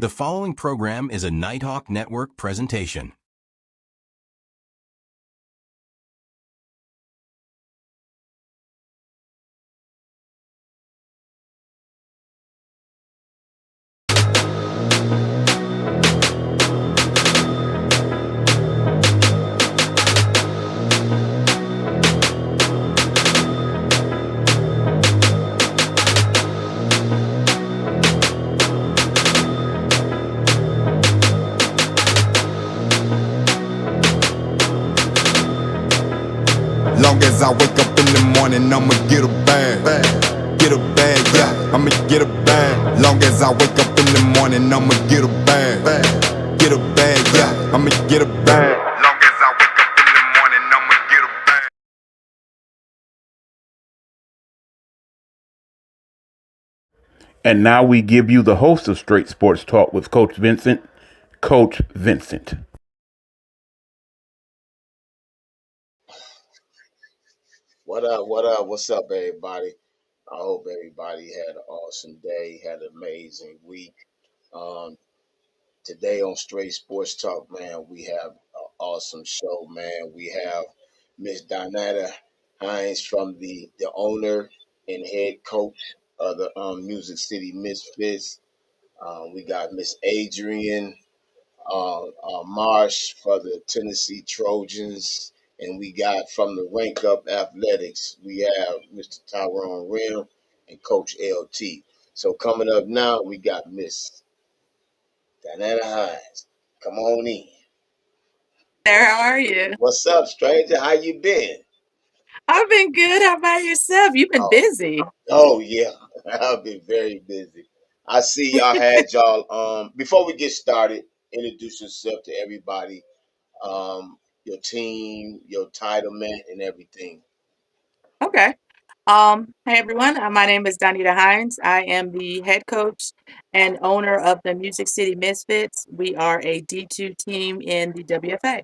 The following program is a Nighthawk Network presentation. Long as I wake up in the morning, I'ma get a bag. Get a bag, yeah, I'ma get a bag. Long as I wake up in the morning, I'ma get a bag. Get a bag, yeah, I'ma get a bag. Long as I wake up in the morning, I'ma get a bag. And now we give you the host of Straight Sports Talk with Coach Vincent, Coach Vincent. What up? What up? What's up, everybody? I hope everybody had an awesome day, had an amazing week. Um, Today on Straight Sports Talk, man, we have an awesome show, man. We have Miss Donata Hines from the owner and head coach of the Music City Misfits. We got Miss Adrian Marsh for the Tennessee Trojans. And we got from the Rank Up Athletics, we have Mr. Tyrone Rim and Coach LT. So coming up now, we got Miss Diana Hines. Come on in. There, how are you? What's up, stranger? How you been? I've been good. How about yourself? You've been Oh, busy. oh yeah, I've been very busy. I see y'all had y'all. Before we get started, introduce yourself to everybody. Your team, your titlement, and everything. Okay. Hey everyone. My name is Donita Hines. I am the head coach and owner of the Music City Misfits. We are a D2 team in the WFA.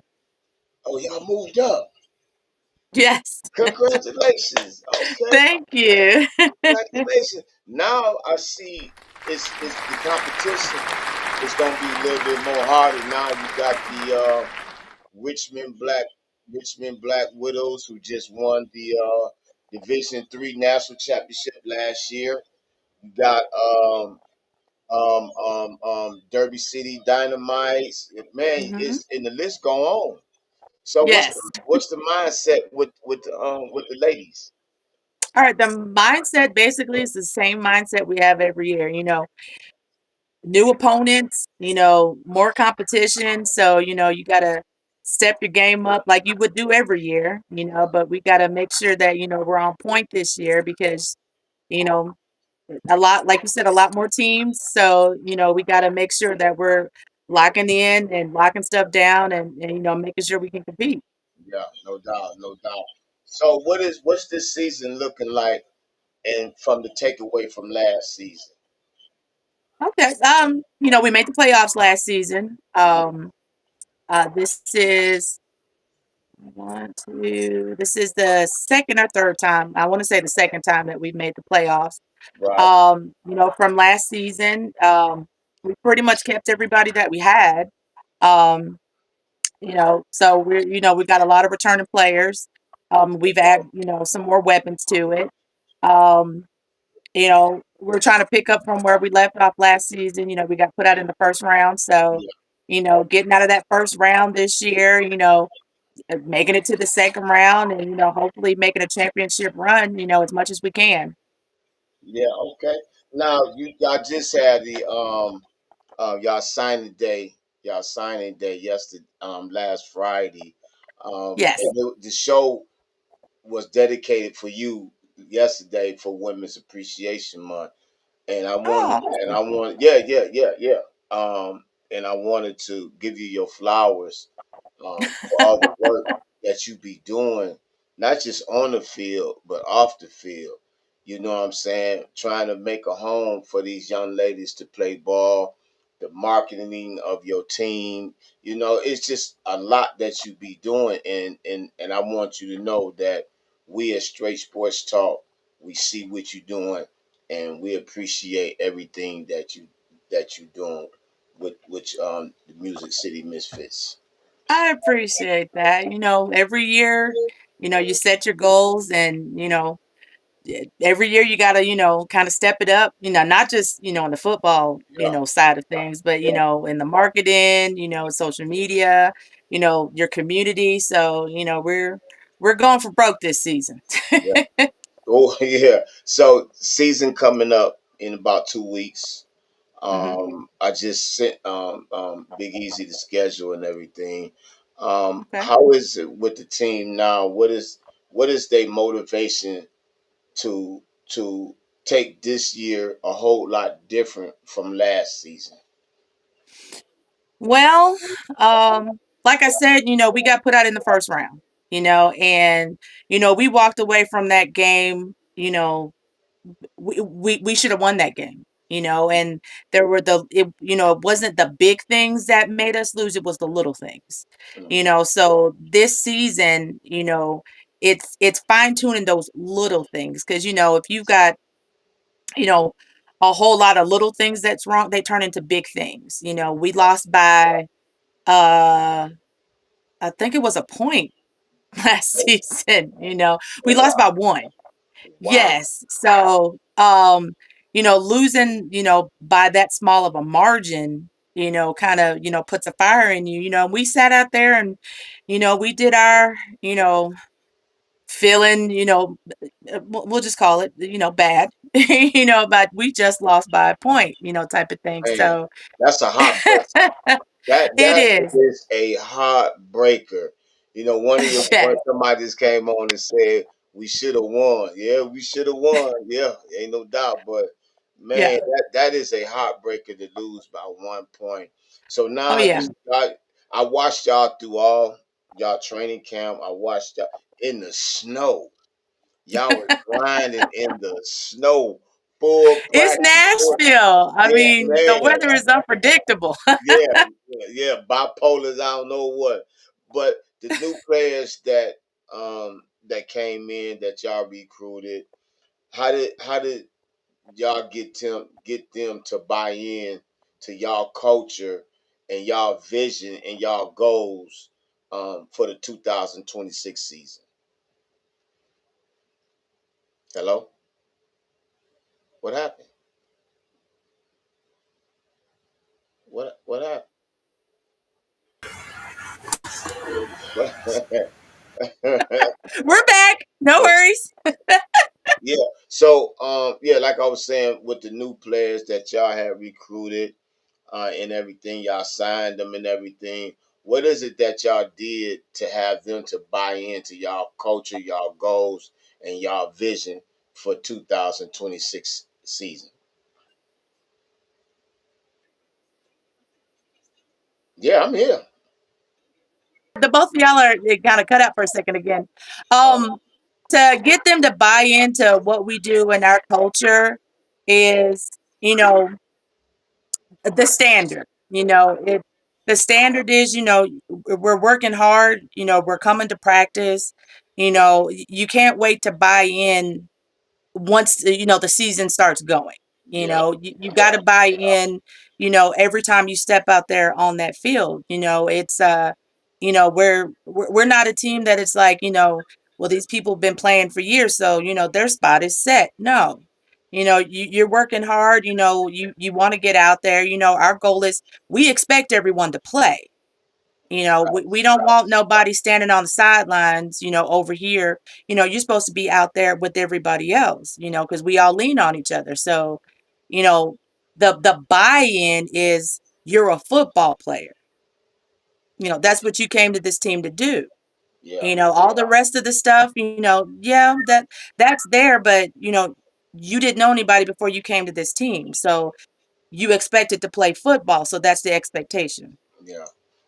Oh, y'all moved up. Yes. Congratulations. Okay, Thank you. congratulations. Now I see it's the competition is gonna be a little bit more harder. Now you got the Richmond Black Richmond Black Widows who just won the Division 3 national championship last year. You got Derby City Dynamites. Man, hmm it's and the list go on. So Yes. what's the mindset with the ladies? All right. The mindset basically is the same mindset we have every year. New opponents, more competition. So, you got to step your game up like you would do every year, but we got to make sure that, we're on point this year because, you know, a lot, like you said, a lot more teams. So, we got to make sure that we're locking in and locking stuff down and, making sure we can compete. Yeah, no doubt, no doubt. So what's this season looking like and from the takeaway from last season? Okay. We made the playoffs last season. This is One, two. This is the second or third time. I want to say the second time that we've made the playoffs. Right. From last season, we pretty much kept everybody that we had. Um, so we got a lot of returning players. We've added, some more weapons to it. Um, we're trying to pick up from where we left off last season. We got put out in the first round. So, Yeah, getting out of that first round this year, making it to the second round and hopefully making a championship run as much as we can. yeah, okay. Now y'all just had the y'all signing day yesterday last Friday. Yes. The show was dedicated for you yesterday for Women's Appreciation Month. Oh, And awesome. I want, yeah, yeah, yeah, yeah. And I wanted to give you your flowers for all the work that you be doing, not just on the field but off the field. You know what I'm saying? Trying to make a home for these young ladies to play ball, the marketing of your team. It's just a lot that you be doing, and I want you to know that we at Straight Sports Talk, we see what you're doing and we appreciate everything that you doing. with the Music City Misfits. I appreciate that. Every year, you set your goals and, every year you gotta, kind of step it up, not just, in the football, Yeah, side of things, but, yeah, in the marketing, social media, your community. So, we're going for broke this season. yeah. Oh yeah. So season coming up in about 2 weeks. Hmm. I just sent Big Easy the schedule and everything. Okay. How is it with the team now? What is their motivation to take this year a whole lot different from last season? Well, like I said, we got put out in the first round, and, we walked away from that game, we should have won that game, and there were it wasn't the big things that made us lose, it was the little things, Mm, so this season, it's fine tuning those little things because if you've got, you know, a whole lot of little things that's wrong, they turn into big things. We lost by uh I think it was a point last season, we oh, lost wow, by one. wow, Yes. So, losing, by that small of a margin, kind of, puts a fire in you. We sat out there and, we did our, you know, feeling, we'll just call it, bad, but we just lost by a point, type of thing. man, So that's a heartbreak. That it that is. is a heartbreaker. One of your Yes. somebody just came on and said we should have won. Yeah, we should have won. Yeah, ain't no doubt. But Yeah. man, that is a heartbreaker to lose by 1 point. So Oh now yeah. I watched y'all through all y'all training camp. I watched y'all in the snow. Y'all were grinding in the snow, full It's practice. Nashville. I Yeah, mean, the man. weather is unpredictable. Yeah, yeah, bipolars. I don't know what, but the new players that came in that y'all recruited, how did y'all get them to buy in to y'all culture and y'all vision and y'all goals for the 2026 season? Hello, what happened? What happened? What? We're back. No worries. Yeah. So, yeah, like I was saying, with the new players that y'all have recruited, and everything, y'all signed them and everything. What is it that y'all did to have them to buy into y'all culture, y'all goals, and y'all vision for 2026 season? Yeah, I'm here. The both of y'all are kind of cut out for a second again. Oh, Um, to get them to buy into what we do in our culture is, you know, the standard. The standard is, we're working hard, we're coming to practice, you can't wait to buy in once the season starts going. yeah, You got to buy in, every time you step out there on that field. It's we're not a team that it's like, well, these people have been playing for years, so their spot is set. No. You're working hard, you want to get out there. Our goal is, we expect everyone to play. We don't want nobody standing on the sidelines, over here. You're supposed to be out there with everybody else, because we all lean on each other. So, you know, the buy-in is, you're a football player. That's what you came to this team to do. yeah, All the rest of the stuff, yeah, that's there, but you didn't know anybody before you came to this team. So you expected to play football. So that's the expectation. yeah,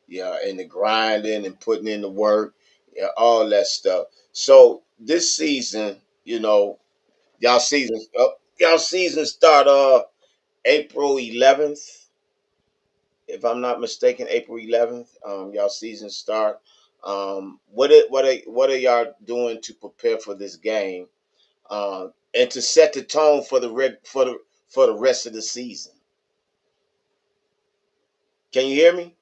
yeah. And the grinding and putting in the work, yeah, all that stuff. So this season, y'all season start April 11th. If I'm not mistaken, April 11th, y'all season start. What are y'all doing to prepare for this game, and to set the tone for the rest of the season? Can you hear me?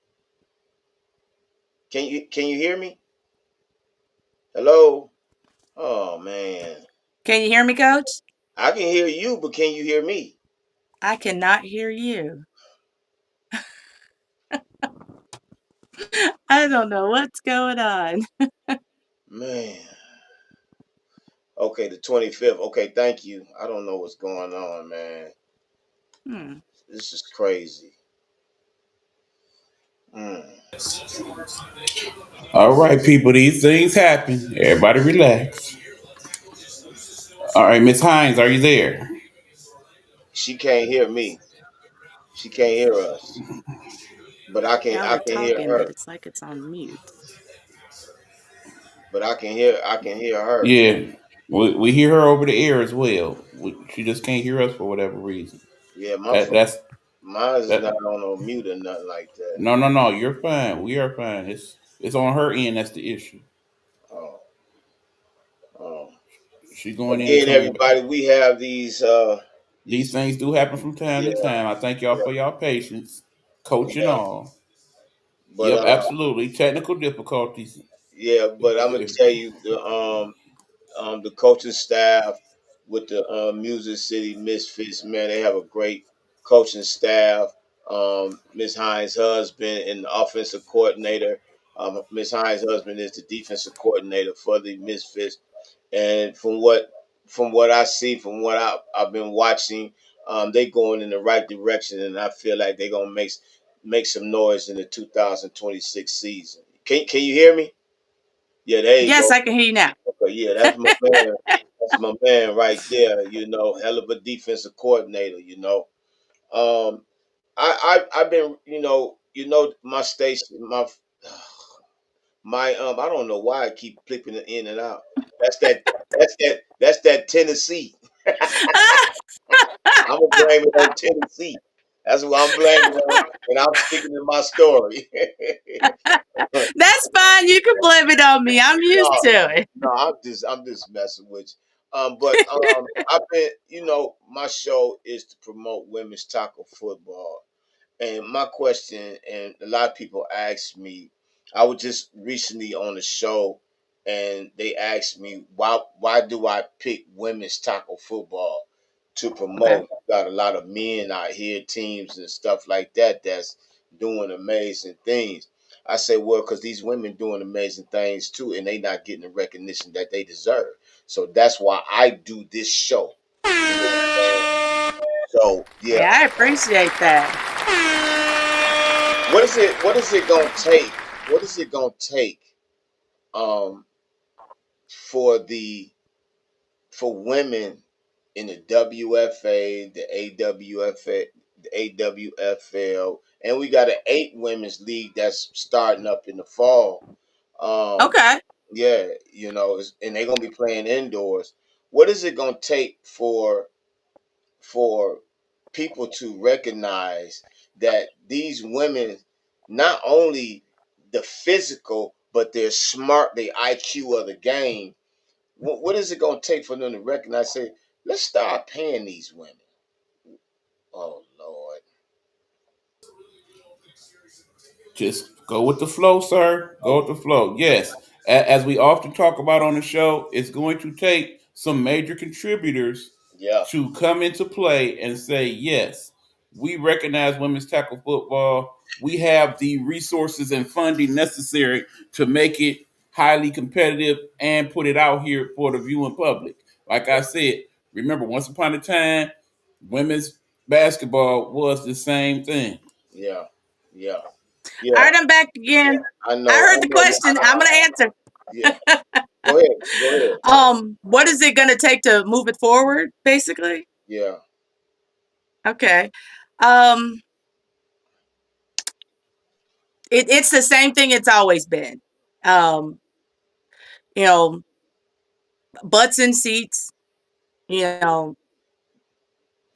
Can you hear me? Hello? Oh man. Can you hear me, Coach? I can hear you, but can you hear me? I cannot hear you. I don't know what's going on. Man. Okay, the 25th. Okay, thank you. I don't know what's going on, man. Hmm. This is crazy. Mm. All right, people, these things happen. Everybody relax. All right, Miss Hines, are you there? She can't hear me. She can't hear us. But I can Y'all I are can hear talking, but her. it's like it's on mute. But I can hear her. Yeah, we hear her over the air as well. She just can't hear us for whatever reason. Yeah, my That phone, that's mine is not that. on no mute or nothing like that. No, no, no. You're fine. We are fine. It's on her end. That's the issue. Oh, oh. She's going in and Again, coming back. everybody, we have These these things do happen from time yeah, to time. I thank y'all yeah, for y'all patience, coach and yeah. all. But Yep, absolutely. Technical difficulties. yeah, but I'm gonna tell you the coaching staff with the Music City Misfits, man, they have a great coaching staff. Miss Hines' husband and the offensive coordinator. Miss Hines' husband is the defensive coordinator for the Misfits. And from what I see, from what I've been watching, they going in the right direction, and I feel like they're gonna make some noise in the 2026 season. Can you hear me? Yeah, there you Yes, go. I can hear you now. Okay, yeah, that's my man. That's my man right there. Hell of a defensive coordinator. Um, I've been my station my I don't know why I keep flipping it in and out. That's that Tennessee. I'm gonna blame it on Tennessee. That's what I'm blaming it on, and I'm sticking to my story. That's fine. You can blame it on me. I'm used No, to it. no, I'm just messing with you. But I've been, my show is to promote women's tackle football. And my question, and a lot of people ask me, I was just recently on a show, and they asked me why do I pick women's tackle football to Okay. promote? Got a lot of men out here, teams and stuff like that that's doing amazing things. I say, well, because these women doing amazing things too, and they not getting the recognition that they deserve. So that's why I do this show. You know what I'm saying? So Hey, yeah, I appreciate that. what is it gonna take? What is it gonna take um for women in the WFA, the AWFA, the AWFL, and we got an 8 women's league that's starting up in the fall. Um Okay. yeah, and they're gonna be playing indoors. What is it gonna take for people to recognize that these women not only the physical but they're smart, the IQ of the game. What is it going to take for them to recognize? Say, let's start paying these women. Oh Lord, Just go with the flow, sir. Go with oh the flow. Yes, as we often talk about on the show, it's going to take some major contributors yeah, to come into play and say, yes, we recognize women's tackle football. We have the resources and funding necessary to make it highly competitive and put it out here for the viewing public. Like I said, remember, once upon a time, women's basketball was the same thing. yeah, yeah, All yeah. right, I'm back again. I I know, heard I the know. question. I'm gonna answer. Yeah, go ahead, go ahead. What is it gonna take to move it forward, basically? Yeah, Okay. Um, it's the same thing it's always been. Um, you know, butts in seats, you know,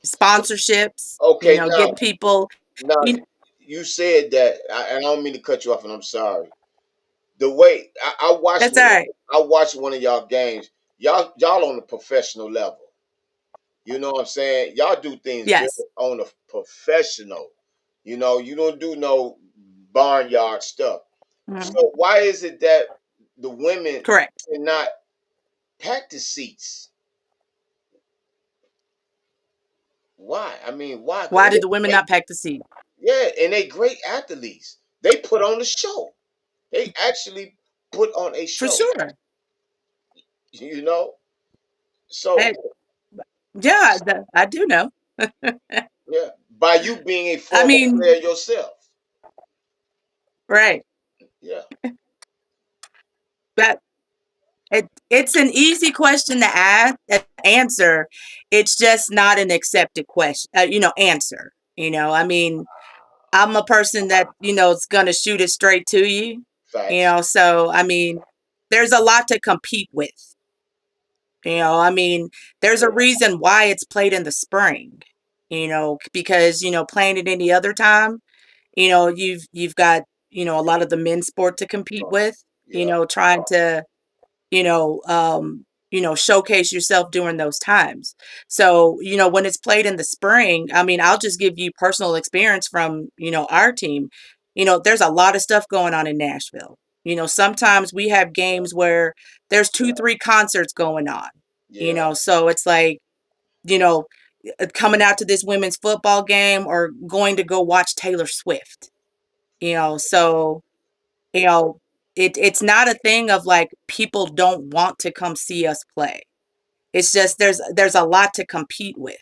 sponsorships, okay. Now, getting people. now You, you said that, and I don't mean to cut you off, and I'm sorry. The way I watched that's all right. one of y'all games. Y'all on the professional level. You know what I'm saying? Y'all do things very Yes. on a professional. You know, you don't do no barnyard stuff. Mhm. So why is it that the women Correct. cannot pack the seats? Why? I mean, why? Why did the women not pack the seat? Yeah, and they great athletes. They put on a show. They actually put on a For show. sure. You know. Hey, So yeah, I do know. yeah, by you being a I former mean, player yourself. right. Yeah, That it's an easy question to ask answer. It's just not an accepted question. Answer. I mean, I'm a person that is gonna shoot it straight to you. facts. So I mean, there's a lot to compete with. I mean, there's a reason why it's played in the spring. Because playing it any other time, you've got a lot of the men's sport to compete Oh, with. yeah, Trying to you know, showcase yourself during those times. So, when it's played in the spring, I mean, I'll just give you personal experience from, our team. There's a lot of stuff going on in Nashville. Sometimes we have games where there's two, three concerts going on. yeah, So it's like, you know, coming out to this women's football game or going to go watch Taylor Swift. So you know, it's not a thing of like people don't want to come see us play. It's just there's a lot to compete with,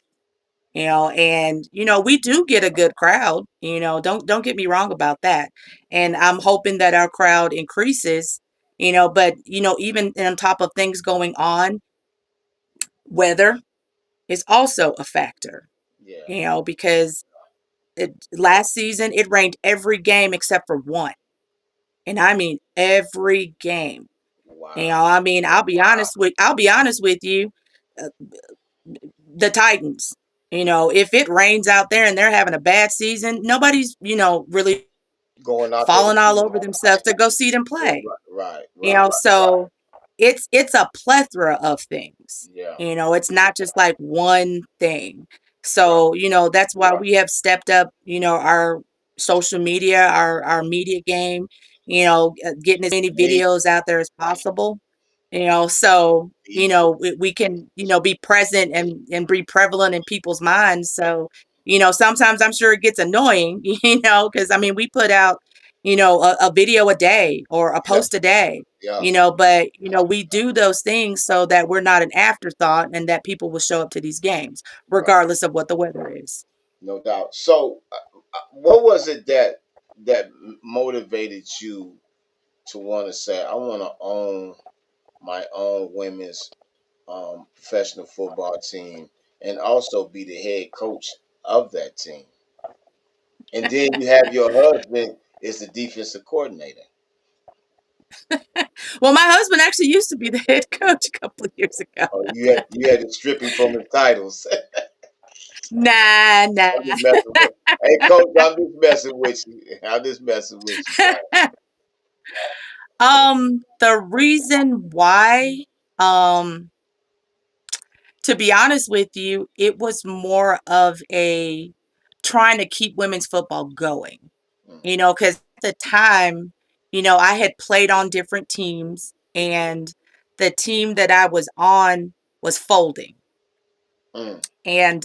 and we do get a good crowd. Don't get me wrong about that. And I'm hoping that our crowd increases, but even on top of things going on, weather is also a factor, yeah. because last season it rained every game except for one. And I mean every game. Wow. I mean, I'll be honest with you, uh, the Titans. If it rains out there and they're having a bad season, nobody's really Going out there to falling see all it. over themselves to go see them Yeah, play. right, right. So it's a plethora of things. Yeah, It's not just like one thing. right. So, that's why we have stepped up, our social media, our media game, getting as many Me, videos out there as possible. So, me too. we can, be present and be prevalent in people's minds. So, sometimes I'm sure it gets annoying, because I mean, we put out, a video a day or a Yeah, post a day, yeah, but, we do those things so that we're not an afterthought and that people will show up to these games, right. regardless of what the weather is. No doubt. So, what was it that motivated you to want to say, I want to own my own women's professional football team and also be the head coach of that team? And then you have your husband is the defensive coordinator. Well, my husband actually used to be the head coach a couple of years ago. Oh, you had to strip him from his titles. Nah, I'm nah. just messing with. Hey, coach, I'm just messing with you. I'm just messing with you. The reason why, um, to be honest with you, it was more of a trying to keep women's football going. Mm, Because at the time, I had played on different teams, and the team that I was on was folding. mm, And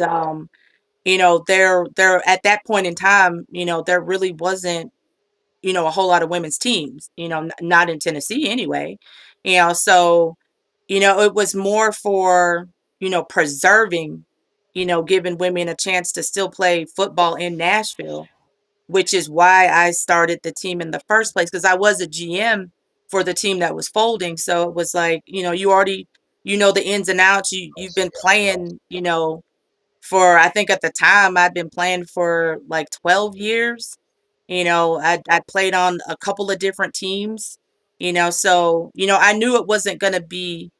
there at that point in time, there really wasn't a whole lot of women's teams, not in Tennessee anyway. So, it was more for, preserving, giving women a chance to still play football in Nashville, which is why I started the team in the first place because I was a GM for the team that was folding. So it was like, you already, the ins and outs. You've been playing, for I think at the time I'd been playing for like 12 years. I played on a couple of different teams, so I knew it wasn't gonna be,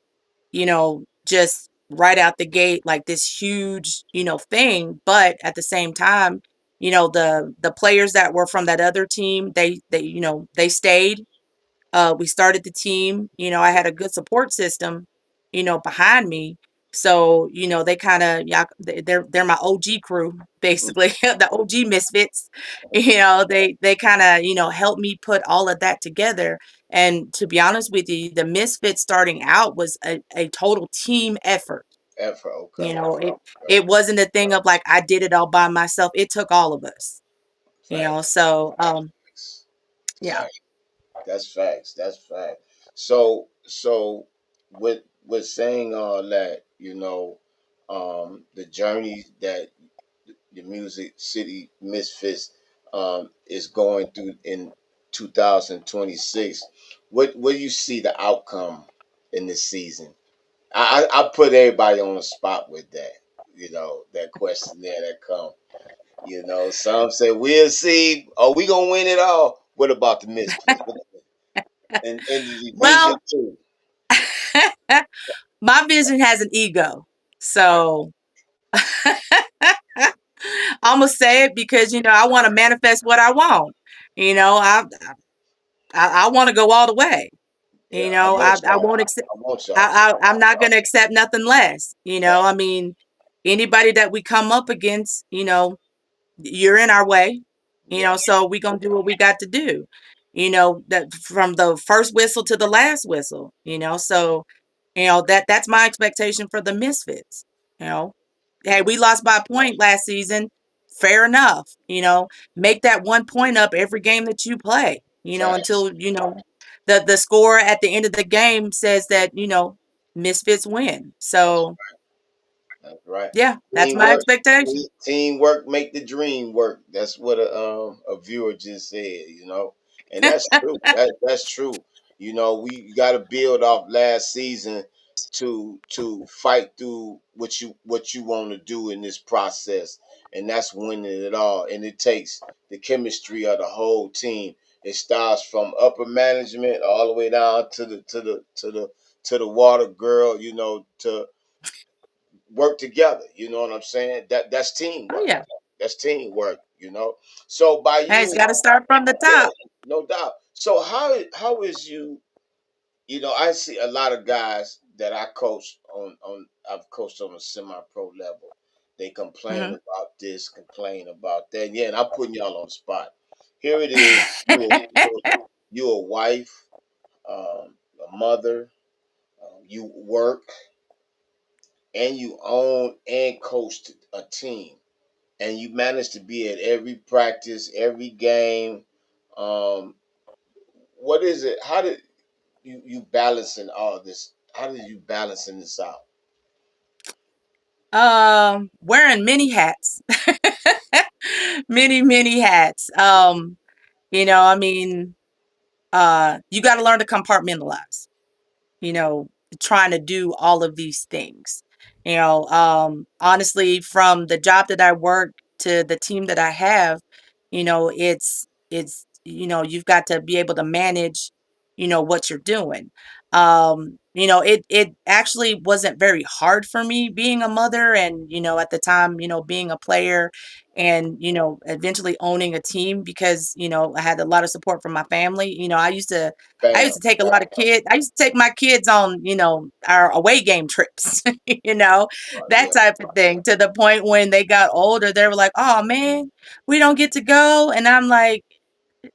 just right out the gate like this huge, thing. But at the same time, the players that were from that other team, they stayed. We started the team. I had a good support system, behind me. So, they kind of, yeah, they're my OG crew, basically, the OG misfits. They kind of, help me put all of that together. And to be honest with you, the misfits starting out was a total team effort. Effort. You Okay. know, it Okay. it wasn't a thing of like I did it all by myself. It took all of us. Facts. So yeah. Facts. That's facts. That's fact. So with saying all that, the journey that the Music City Misfits is going through in 2026. What do you see the outcome in this season? I put everybody on the spot with that. That question there that come. Some say we'll see. Are we gonna win it all? What about the Misfits? And the division Well, too. my vision has an ego. Right, So I'm gonna say it because I want to manifest what I want. You know, I I want to go all the way. yeah, I want I y'all. won't accept. I want y'all to. I'm not gonna accept nothing less. Fact. I mean, anybody that we come up against, you're in our way. Yeah, So we gonna do what we got to do. That from the first whistle to the last whistle. So that's my expectation for the Misfits. You know, hey, we lost by a point last season. Fair enough. Make that 1 point up every game that you play. facts. Until the score at the end of the game says that Misfits win. That's So That's right. yeah, that's my Teamwork, expectation. teamwork make the dream work. That's what a viewer just said. And that's true. That's true. We got to build off last season to fight through what you want to do in this process, and that's winning it all. And it takes the chemistry of the whole team. It starts from upper management all the way down to the water girl. To work together. You know what I'm saying? That's Oh teamwork. yeah. That's teamwork. So by Hey, it's you, got to start from the yeah, top. no doubt. So how is you? I see a lot of guys that I coach on. I've coached on a semi-pro level. They complain Hmm. about this, complain about that. Yeah, and I'm putting y'all on the spot. Here it is. You a wife, a mother. You work and you own and coach a team, and you manage to be at every practice, every game. Um, what is it? How did you balancing all this? How did you balancing this out? Wearing many hats. Many hats. I mean, you got to learn to compartmentalize. you know, Trying to do all of these things. Honestly, from the job that I work to the team that I have, you've got to be able to manage, what you're doing. It actually wasn't very hard for me being a mother and, at the time, being a player and, eventually owning a team because, I had a lot of support from my family. I Bam. used to take a lot of kids. I used to take my kids on, our away game trips, that Yeah. type of thing to the point when they got older, they were like, oh man, we don't get to go. And I'm like,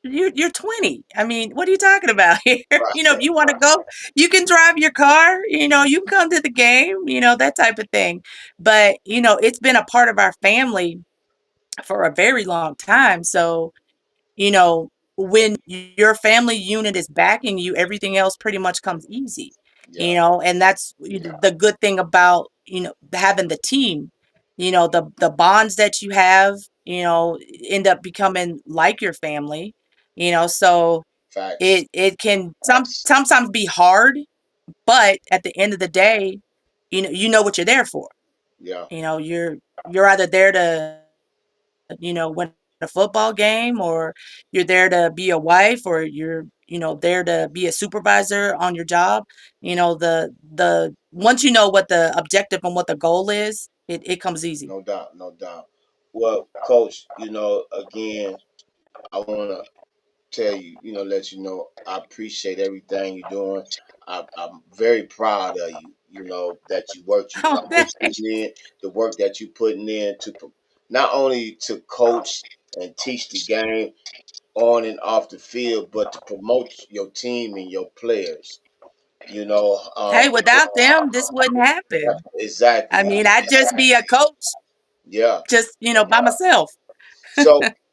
you're 20. I mean, what are you talking about here? If Right. you want to go, you can drive your car, you can come to the game, that type of thing. But, it's been a part of our family for a very long time. So, when your family unit is backing you, everything else pretty much comes easy, Yeah. and that's the good thing about, having the team, the bonds that you have, end up becoming like your family, so Facts. it can Facts. sometimes be hard, but at the end of the day, you know what you're there for. Yeah. You're either there to, win a football game, or you're there to be a wife, or you're, there to be a supervisor on your job. The once you know what the objective and what the goal is, it comes easy. No doubt. No doubt. Well, coach, again, I want to tell you, let you know, I appreciate everything you're doing. I'm very proud of you. that you worked. I Okay. appreciate in the work that you putting in not only to coach and teach the game on and off the field, but to promote your team and your players. Hey, without them, this wouldn't happen. I exactly. mean, I'd just be a coach, Yeah. just by myself.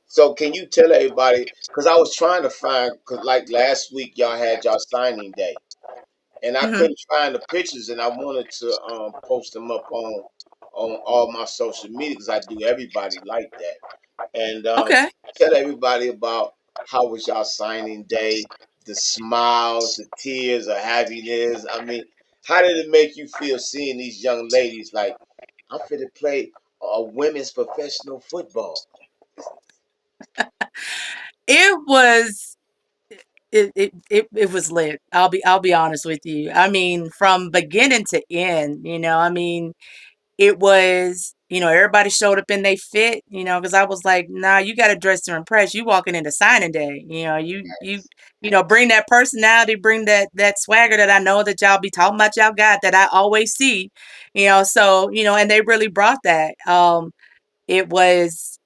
So, can you tell everybody? Because I was trying to find, because like last week y'all had y'all signing day, and I Hmm. couldn't find the pictures, and I wanted to post them up on all my social media because I do everybody like that. And Okay. tell everybody about how was y'all signing day, the smiles, the tears of happiness. I mean, how did it make you feel seeing these young ladies like I'm fit to play women's professional football? It was it was lit. I'll be honest with you. I mean, from beginning to end, I mean, it was, everybody showed up in they fit, because I was like, nah, you got to dress to impress. You walking into signing day, bring that personality, bring that swagger that I know that y'all be talking about y'all got that I always see, so, and they really brought that. It was,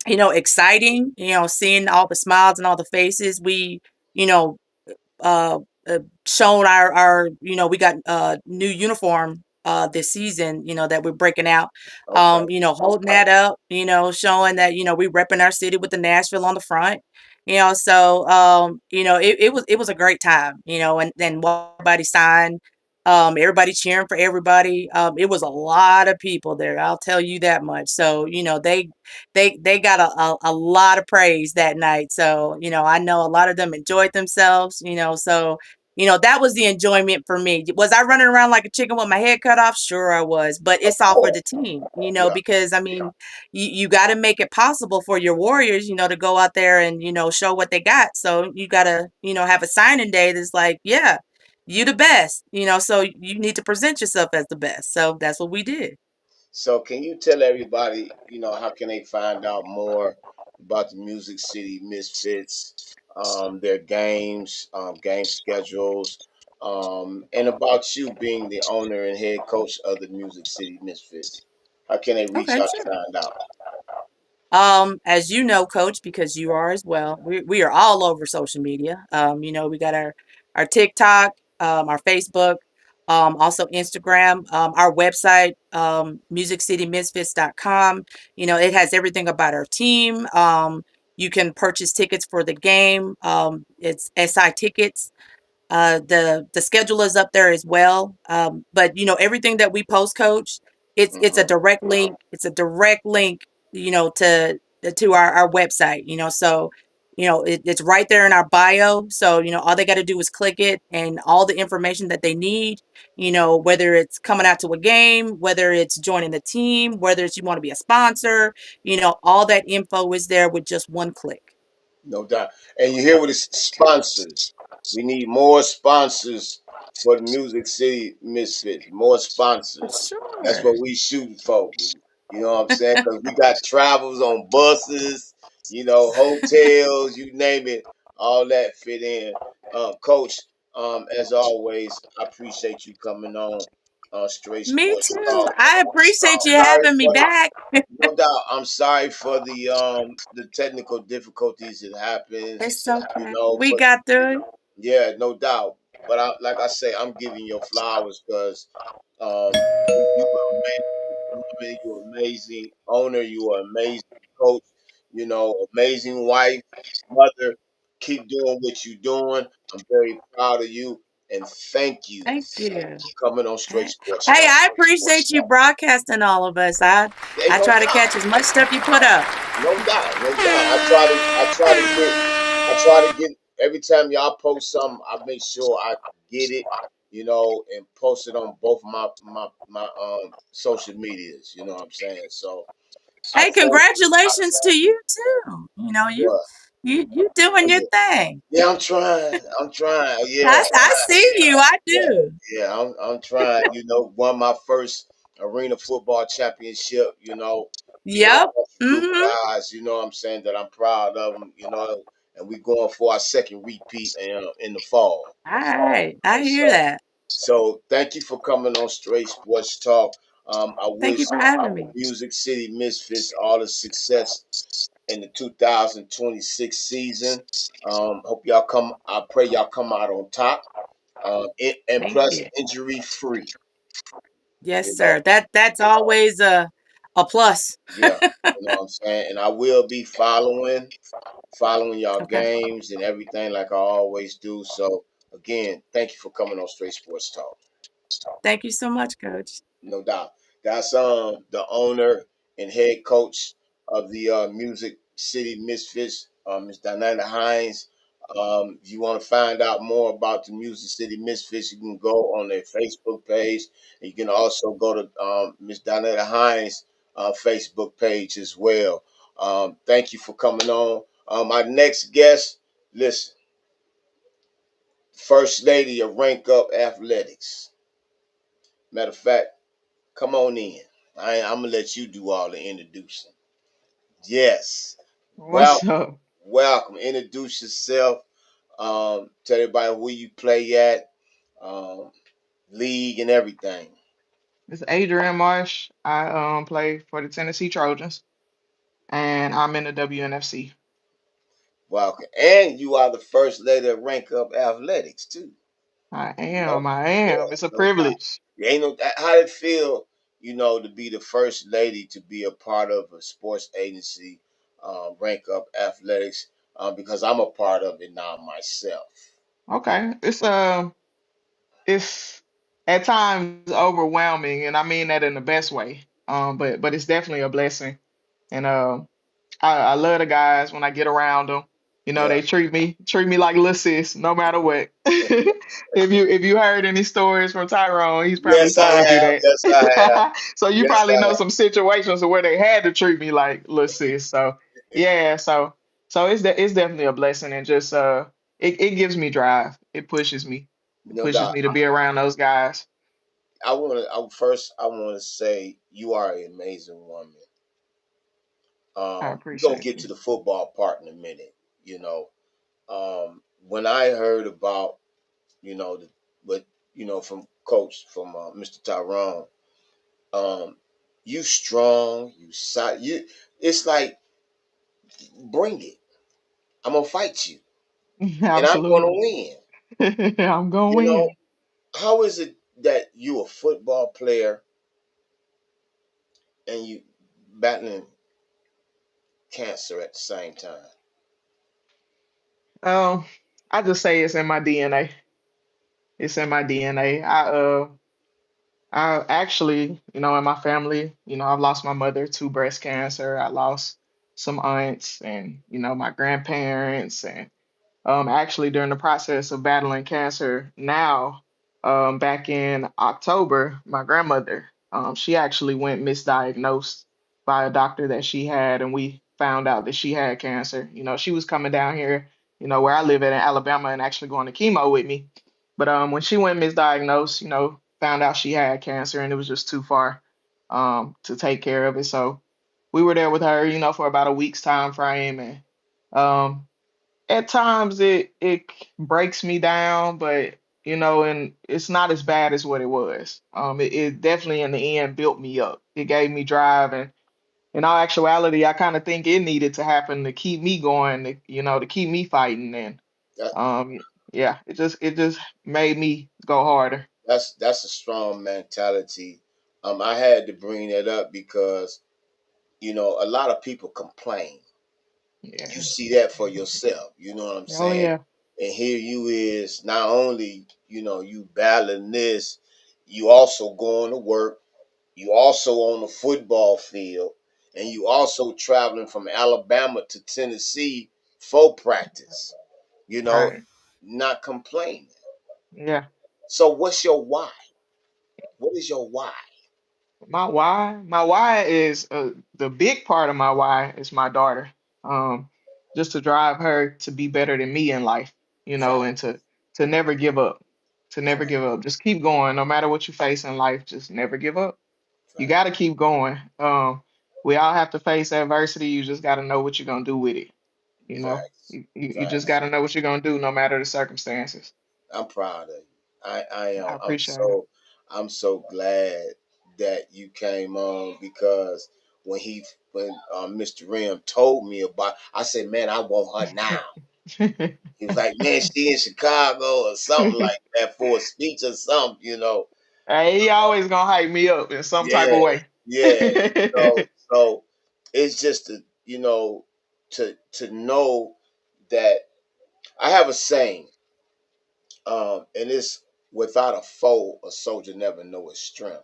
exciting, seeing all the smiles and all the faces. We, you know, uh, shown our we got new uniform this season, that we're breaking out, Okay. holding that up, showing that we repping our city with the Nashville on the front, so it was a great time, and then everybody signed, everybody cheering for everybody. It was a lot of people there, I'll tell you that much. So they got a lot of praise that night. So I know a lot of them enjoyed themselves, so that was the enjoyment for me. Was I running around like a chicken with my head cut off? Sure, I was, but Of it's all for course. the team, Yeah. because I mean, you got to make it possible for your Warriors, to go out there and, show what they got. So you got to, have a signing day that's like, yeah, you the best, so you need to present yourself as the best. So that's what we did. So can you tell everybody, how can they find out more about the Music City Misfits, their games, game schedules, and about you being the owner and head coach of the Music City Misfits? How can they reach Okay, out sure. to find out? As you know, Coach, because you are as well, we are all over social media. We got our TikTok, our Facebook, also Instagram, our website, musiccitymisfits.com. It has everything about our team. You can purchase tickets for the game. It's SI tickets. The schedule is up there as well. But everything that we post, Coach, it's a Hmm. direct link. It's a direct link, to our website. So it's right there in our bio. So all they got to do is click it, and all the information that they need. Whether it's coming out to a game, whether it's joining the team, whether it's you want to be a sponsor, all that info is there with just one click. No doubt. And you hear what it's sponsors. We need more sponsors for the Music City Misfits. More For sponsors. That's sure. what we shooting for. You know what I'm saying? Because we got travels on buses, hotels, you name it, all that fit in. Coach, as always, I appreciate you coming on Straight Me Sports too. Talk. I appreciate you Sorry having me for the back. no doubt. I'm sorry for the technical difficulties that happens, It's okay. We but got through it. yeah, no doubt. But like I say, I'm giving you flowers because you are amazing woman, you're amazing owner, you are amazing coach, amazing wife, mother. Keep doing what you're doing. I'm very proud of you, and thank you Thank you. for coming on Straight Hey, Sports hey, Talk. I appreciate you broadcasting all of us. I Ain't I no try to doubt. catch as much stuff you put up. No doubt, no doubt. I try to get every time y'all post something, I make sure I get it, and post it on both my social medias. You know what I'm saying? So I Hey, thank you. congratulations to you too. You What? you doing your Yeah, thing. yeah, I'm trying. I'm trying. Yeah, I see you. I yeah, do. yeah. I'm trying. Won my first arena football championship. Yep. Against a group Mm-hmm. of guys. You know what I'm saying, that I'm proud of them. And we going for our second repeat in the fall. All right. I And hear so that. So thank you for coming on Straight Sports Talk. I Thank wish you for having our me. Music City Misfits all the success in the 2026 season. Hope y'all come. I pray y'all come out on top. And Thank plus you. injury free. Yes, You know, sir. That's always a plus. yeah. You know what I'm saying. And I will be following y'all Okay. games and everything like I always do. So again, thank you for coming on Straight Sports Talk. Thank you so much, Coach. No doubt. That's the owner and head coach of the Music City Misfits, Miss Diana Hines. If you want to find out more about the Music City Misfits, you can go on their Facebook page. You can also go to Miss Diana Hines' Facebook page as well. Thank you for coming on. Our next guest, listen, First Lady of Rank Up Athletics. Matter of fact, come on in. I'm gonna let you do all the introducing. Yes. What's Welcome. up? Welcome. Introduce yourself. Tell everybody where you play at, um, league and everything. It's Adrian Marsh. I play for the Tennessee Trojans, and I'm in the WNFC. Welcome. And you are the first lady of Rank Up Athletics too. I You know? am. I Yeah, am. It's a no doubt. privilege. There ain't no how did it feel, to be the first lady to be a part of a sports agency, Rank Up Athletics, because I'm a part of it now myself. Okay. It's at times overwhelming, and I mean that in the best way. But it's definitely a blessing, and I love the guys when I get around them. You know, Yeah. they treat me like little sis, no matter what. If you heard any stories from Tyrone, he's probably Yes, I told you have. Yes, I have. that. So you Yes, probably know I some situations where they had to treat me like little sis. So have. yeah, so it's definitely a blessing, and just it gives me drive. It pushes me. It No pushes doubt. me to be around those guys. I want to. First, I want to say you are an amazing woman. I We're gonna appreciate get you. to the football part in a minute. When I heard about the but from Coach from Mr. Tyrone, um, you strong, you. It's like bring it. I'm gonna fight you, and I'm gonna Absolutely. win. I'm gonna You know win. how is it that you a football player and you battling cancer at the same time? Um, I just say it's in my DNA. It's in my DNA. I actually, in my family, I've lost my mother to breast cancer. I lost some aunts and, my grandparents, and actually, during the process of battling cancer now, back in October, my grandmother, she actually went misdiagnosed by a doctor that she had, and we found out that she had cancer. She was coming down here, where I live at in Alabama, and actually going to chemo with me. But when she went misdiagnosed, found out she had cancer, and it was just too far to take care of it. So we were there with her, for about a week's time frame, and um, at times it breaks me down, but and it's not as bad as what it was. It definitely in the end built me up. It gave me drive, and in all actuality, I kind of think it needed to happen to keep me going, to keep me fighting. And That, um, yeah, it just made me go harder. that's a strong mentality. I had to bring that up because a lot of people complain. You Yeah. see that for yourself. You know what I'm Oh saying? yeah. And here you is not only you battling this, you also going to work. You also on the football field, and you also traveling from Alabama to Tennessee for practice. You know, Right. not complaining. Yeah. So what's your why? What is your why? My why is the big part of my why is my daughter. Um, just to drive her to be better than me in life, and Fact, to never give up, to never fact, give up. Just keep going, no matter what you face in life. Just never give up. You fact, got to keep going. We all have to face adversity. You just got to know what you're gonna do with it. facts, You just facts. got to know what you're gonna do, no matter the circumstances. I'm proud of you. I am. I appreciate it. I'm so glad that you came on because when Mr. Rim told me about, I said, man, I want her now. He was like, man, she in Chicago or something like that for a speech or something. Hey, he always gonna hype me up in some type of Yeah, way. yeah. So it's just to know that I have a saying, and it's without a foe, a soldier never know his strength.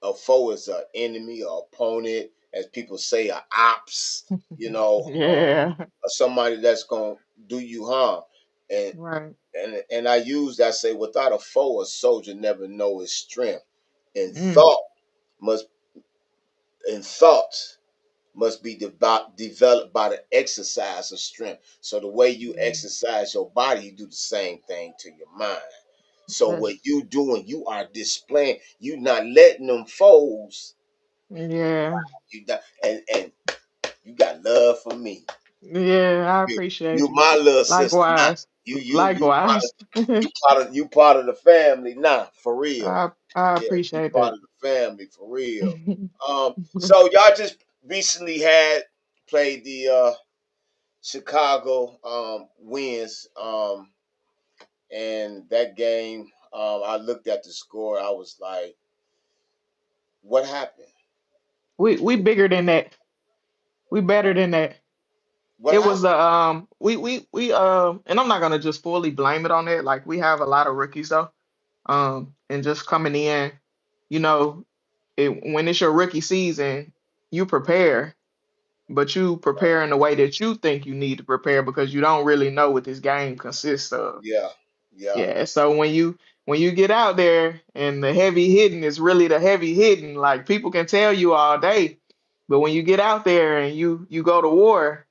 A foe is an enemy, or opponent, as people say, a ops, Yeah. or somebody that's gonna do you harm. And Right. and I use that, say, without a foe, a soldier never know his strength. And Mm. must thoughts must be developed by the exercise of strength. So the way you exercise your body, you do the same thing to your mind. So what That's you doing, you are displaying. You not letting them foes. yeah. And you got love for me. Yeah, I You, appreciate you you. my little sister now. Likewise. You part Likewise. of you part of the family now, for real. I Yeah, you appreciate part that. of the family for real. So y'all just recently had played the Chicago wins, and that game. I looked at the score. I was like, "What happened? We bigger than that. We better than that. What It was happened?" we and I'm not gonna just fully blame it on it. Like we have a lot of rookies though. And just coming in, you know, when it's your rookie season, you prepare, but you prepare in the way that you think you need to prepare because you don't really know what this game consists of. Yeah, yeah, Yeah, so when you get out there and the heavy hitting is really the heavy hitting, like people can tell you all day, but when you get out there and you go to war,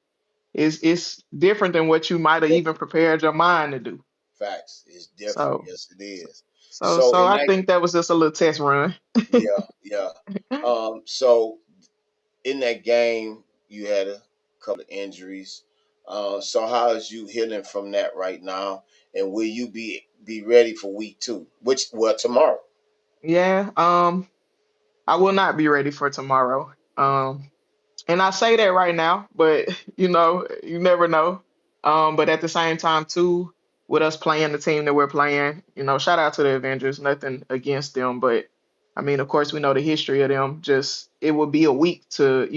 it's different than what you might have even different. prepared your mind to do. Facts. It's different. So Yes, it is. so So so in I that, think that was just a little test run. yeah, yeah. So in that game, you had a couple of injuries. So how is you healing from that right now? And will you be ready for week two? Which, well, tomorrow. Yeah, I will not be ready for tomorrow. And I say that right now, but you never know. But at the same time too, with us playing the team that we're playing, shout out to the Avengers, nothing against them, but I mean, of course, we know the history of them. Just it would be a week to,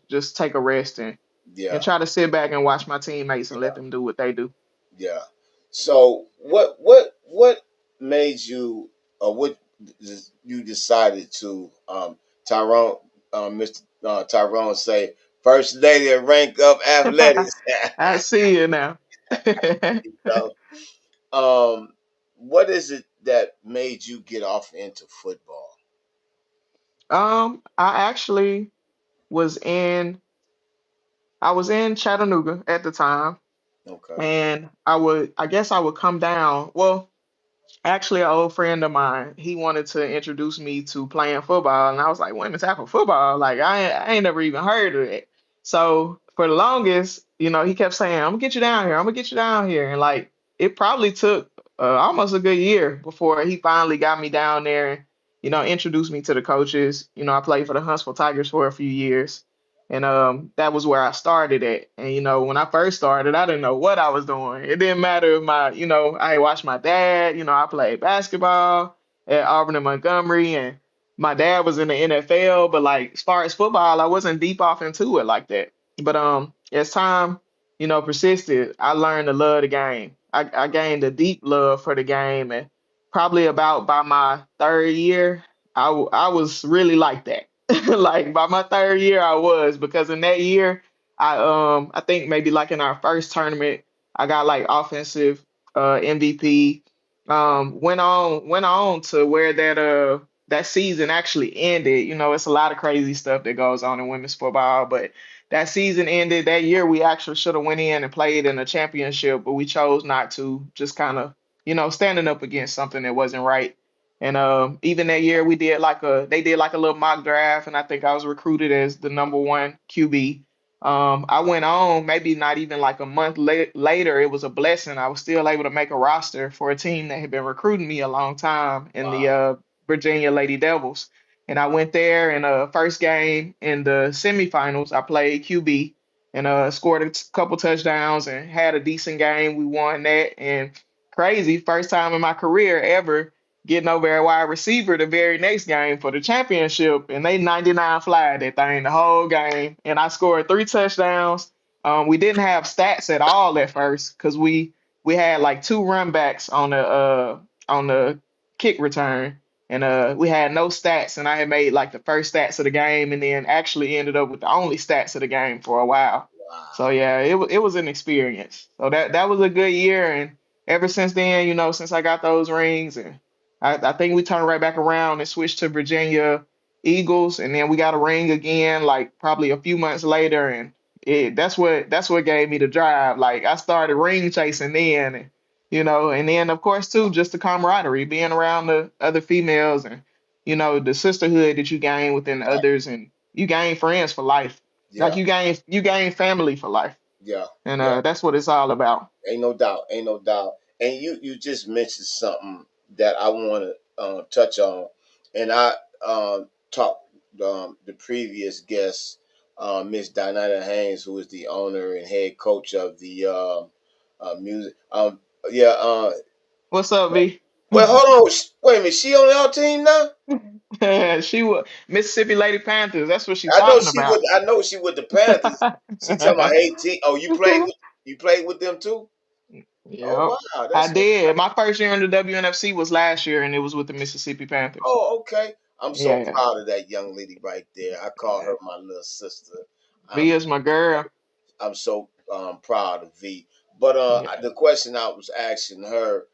just take a rest and Yeah, try to sit back and watch my teammates and let yeah, them do what they do. yeah. So what made you, or what you decided to, Tyrone, Mr. Tyrone say, first lady of rank up athletics. I see you now. So, what is it that made you get off into football? I actually was in I was in Chattanooga at the time, Okay. and I guess I would come down. Well, actually, an old friend of mine, he wanted to introduce me to playing football, and I was like, women's tackle football? Like, I ain't never even heard of it. So for the longest, he kept saying, I'm gonna get you down here, I'm gonna get you down here. And like, it probably took almost a good year before he finally got me down there and, introduced me to the coaches. I played for the Huntsville Tigers for a few years. And that was where I started at. And when I first started, I didn't know what I was doing. It didn't matter if I watched my dad, I played basketball at Auburn and Montgomery, and my dad was in the NFL, but like as far as football, I wasn't deep off into it like that. But as time, persisted, I learned to love the game. I gained a deep love for the game, and probably about by my third year, I was really like that. Like by my third year, I was because in that year, I think maybe like in our first tournament, I got like offensive MVP. Went on to where that season actually ended. It's a lot of crazy stuff that goes on in women's football, but that season ended. That year we actually should have went in and played in a championship, but we chose not to. Just kind of, standing up against something that wasn't right. And even that year they did like a little mock draft, and I think I was recruited as the number one QB. I went on, maybe not even like a month later, it was a blessing. I was still able to make a roster for a team that had been recruiting me a long time in the Wow. Virginia Lady Devils. And I went there in the first game in the semifinals. I played QB and scored a couple touchdowns and had a decent game. We won that. And crazy, first time in my career ever getting over a wide receiver the very next game for the championship, and they 99 fly that thing the whole game. And I scored 3 touchdowns. We didn't have stats at all at first because we had like 2 run backs on the kick return, and we had no stats. And I had made like the first stats of the game, and then actually ended up with the only stats of the game for a while. So Wow. yeah, it was an experience. So that was a good year, and ever since then, since I got those rings, and I think we turned right back around and switched to Virginia Eagles, and then we got a ring again, like probably a few months later, and that's what gave me the drive. Like I started ring chasing then, and and then of course too, just the camaraderie, being around the other females, and the sisterhood that you gain within others, and you gain friends for life. Like Yeah. you gain family for life, Yeah. and Yeah. that's what it's all about. Ain't no doubt. Ain't no doubt. And you just mentioned something that I want to touch on, and I talked the previous guest, Miss Dinah Haynes, who is the owner and head coach of the music. Yeah. What's up, V? Well, hold on. Wait a minute. She on our team now? She was Mississippi Lady Panthers. That's what she's I know talking she with. about. I know she with the Panthers. She talking about 18. Oh, you played with them too? Oh Yep, wow, I that's what. did. My first year in the WNFC was last year, and it was with the Mississippi Panthers. Oh, okay. I'm so Yeah, proud of that young lady right there. I call yeah. her my little sister. V I'm is my girl. I'm so proud of V. But Yeah. the question I was asking her,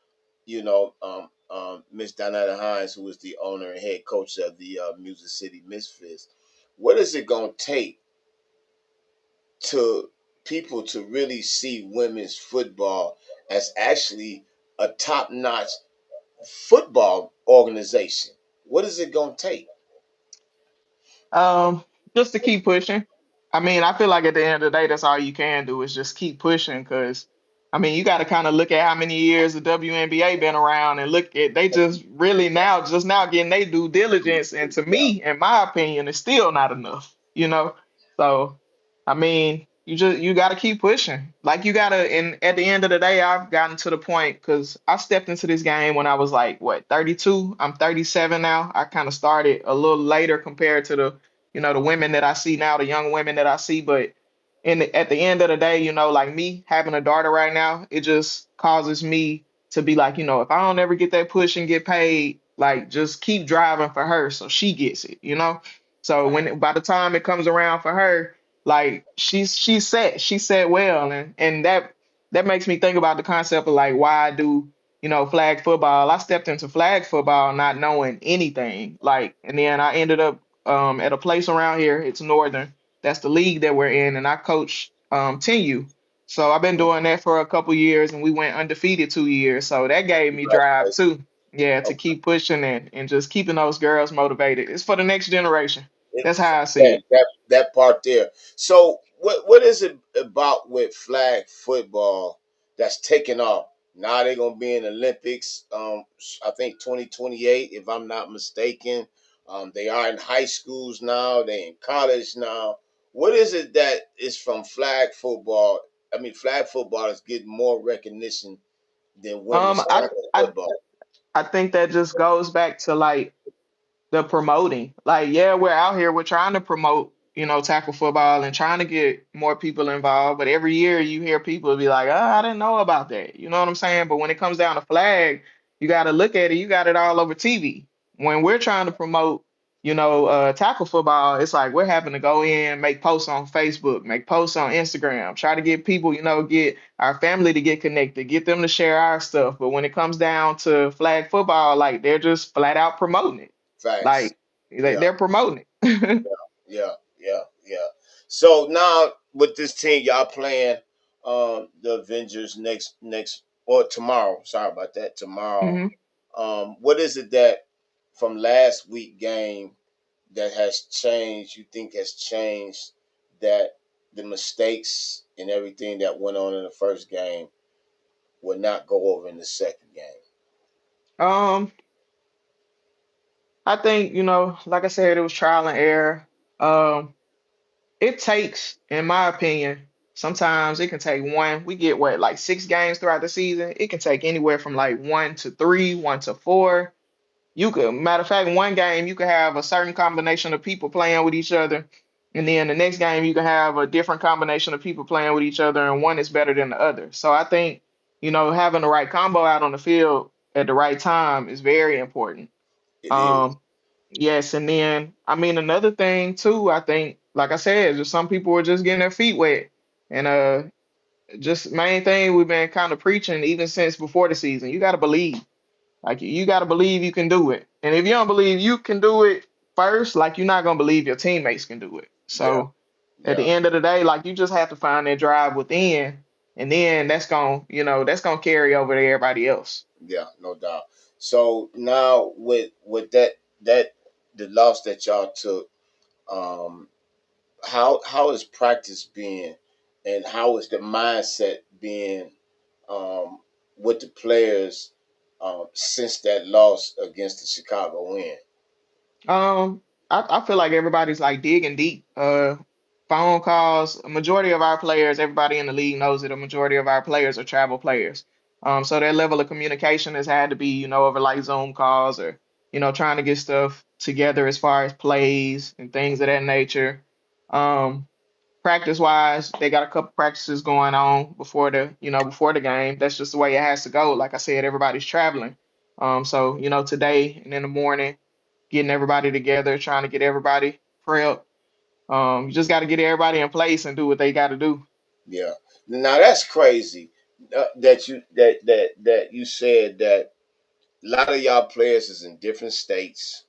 Miss Donetta Hines, who is the owner and head coach of the Music City Misfits, what is it gonna take to people to really see women's football as actually a top-notch football organization? What is it gonna take? Um, just to keep pushing. I mean, I feel like at the end of the day, that's all you can do is just keep pushing. Because, I mean, you got to kind of look at how many years the WNBA been around, and look at they just really just now getting their due diligence. And to Yeah, me, in my opinion, it's still not enough. So, I mean, you got to keep pushing. Like you got to, and at the end of the day, I've gotten to the point because I stepped into this game when I was like, what, 32? I'm 37 now. I kind of started a little later compared to the women that I see now, the young women that I see. But at the end of the day, like me having a daughter right now, it just causes me to be like, if I don't ever get that push and get paid, like just keep driving for her so she gets it. So by the time it comes around for her, like she's set well, and that makes me think about the concept of like why I do flag football. I stepped into flag football not knowing anything, like, and then I ended up at a place around here. It's Northern. That's the league that we're in, and I coach 10U. So I've been doing that for a couple years, and we went undefeated 2 years. So that gave me drive congratulations. too. Yeah, to keep pushing and just keeping those girls motivated. It's for the next generation. That's how I see it. That part there. So what is it about with flag football that's taking off? Now they're gonna be in Olympics. I think 2028, if I'm not mistaken. They are in high schools now. They in college now. What is it that is from flag football? I mean, flag football is getting more recognition than women's Um, I tackle I football. I think that just goes back to like the promoting. Like, yeah, we're out here, we're trying to promote, tackle football and trying to get more people involved. But every year you hear people be like, oh, I didn't know about that. You know what I'm saying? But when it comes down to flag, you got to look at it, you got it all over TV. When we're trying to promote, tackle football, it's like we're having to go in, make posts on Facebook, make posts on Instagram, try to get people, get our family to get connected, get them to share our stuff. But when it comes down to flag football, like they're just flat out promoting it. Facts. Like they- Yeah. they're promoting it. Yeah, yeah. So now with this team, y'all playing the Avengers next or tomorrow. Sorry about that. Tomorrow. hmm What is it that from last week game that has changed? You think has changed that? the mistakes and everything that went on in the first game would not go over in the second game? Um, I think, like I said, it was trial and error. Um, it takes, in my opinion, sometimes it can take one. We get what, like 6 games throughout the season. It can take anywhere from like 1 to 3, 1 to 4. You could, matter of fact, one game you could have a certain combination of people playing with each other, and then the next game you can have a different combination of people playing with each other, and one is better than the other. So I think, having the right combo out on the field at the right time is very important. It is. Um, yes, and then I mean another thing too, I think, like I said, just some people are just getting their feet wet. And just main thing we've been kind of preaching even since before the season. You gotta believe. Like you got to believe you can do it. And if you don't believe you can do it first, like you're not going to believe your teammates can do it. Yeah, So at the yeah, end of the day, like you just have to find that drive within, and then that's going to carry over to everybody else. yeah, no doubt. So now with that the loss that y'all took, um, how is practice being, and how is the mindset being, um, with the players, since that loss against the Chicago win? Um, I feel like everybody's like digging deep. Phone calls. A majority of our players, everybody in the league knows that a majority of our players are travel players. So that level of communication has had to be, over like Zoom calls or, trying to get stuff together as far as plays and things of that nature. Um, Practice wise, they got a couple practices going on before the game. That's just the way it has to go. Like I said, everybody's traveling. So today and in the morning, getting everybody together, trying to get everybody prepped. You just got to get everybody in place and do what they got to do. Yeah. Now that's crazy, that you said that a lot of y'all players is in different states.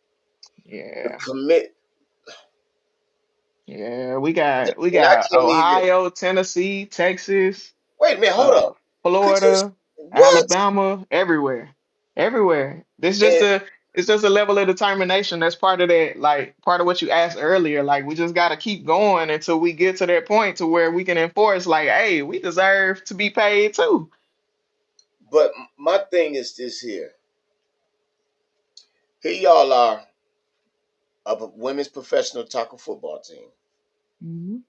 The Yeah, commit, yeah. We and I got can't even Ohio, Tennessee, Texas, wait a minute. Hold uh, up. Could you Florida, what? Alabama, everywhere. And It's just a level of determination. That's part of that, like part of what you asked earlier. Like we just got to keep going until we get to that point to where we can enforce, like, hey, we deserve to be paid too. but my thing is this here. Here y'all are, a women's professional tackle football team. Mhm.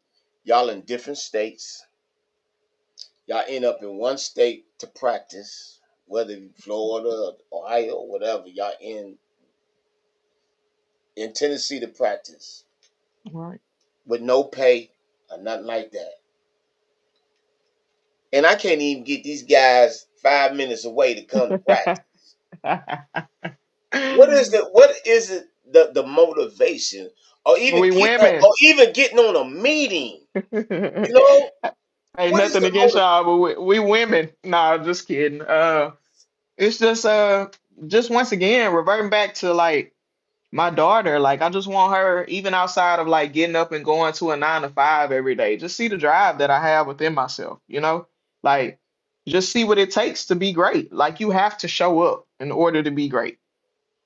Y'all in different states. Y'all end up in one state to practice, whether Florida, Ohio, whatever. Y'all in Tennessee to practice Right. with no pay or nothing like that. And I can't even get these guys 5 minutes away to come to practice. What is it the motivation, or even We get or women. even getting on a meeting? You know, Ain't what is nothing the against motive? y'all, but we women. Nah, just kidding. It's just once again reverting back to like my daughter. Like I just want her, even outside of like getting up and going to a 9 to 5 every day, just see the drive that I have within myself, Like just see what it takes to be great. Like you have to show up in order to be great.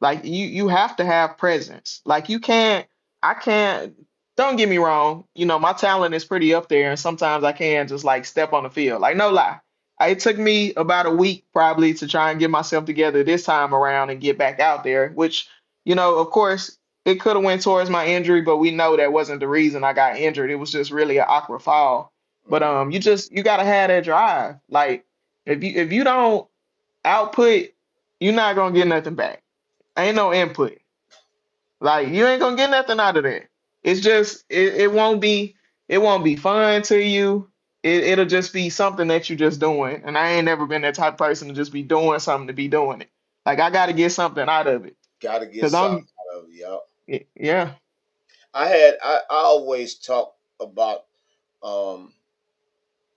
Like you have to have presence. Like I can't, don't get me wrong, my talent is pretty up there and sometimes I can just like step on the field. Like no lie. It took me about a week probably to try and get myself together this time around and get back out there, which, of course, it could have went towards my injury, but we know that wasn't the reason I got injured. It was just really an awkward fall. But Mhm. you gotta have that drive. Like if you don't output, you're not gonna get nothing back. Ain't no input. Like you ain't gonna get nothing out of that. It's just it won't be fun to you. It'll just be something that you just doing. And I ain't never been that type of person to just be doing something to be doing it. Like I gotta get something out of it. Got to get Cause something I'm out of it, y'all. yeah. I always talk about, um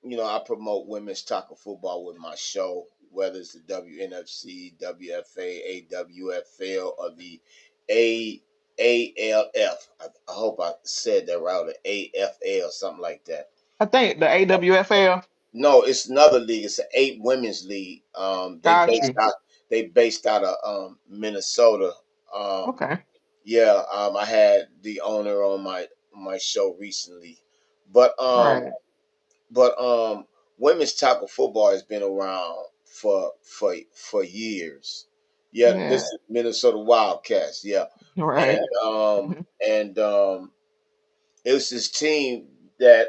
I promote women's tackle football with my show, whether it's the WNFC, WFA, AWFL, or the A ALF. I hope I said that right, or AFL, something like that. I think the AWFL No, it's another league. It's an 8 women's league. got you. They based out of Minnesota. Um, Okay. yeah, I had the owner on my show recently, But Right. but women's tackle football has been around for years. Yeah, this Yeah. is Minnesota Wildcats. Yeah, Right. and and it was this team that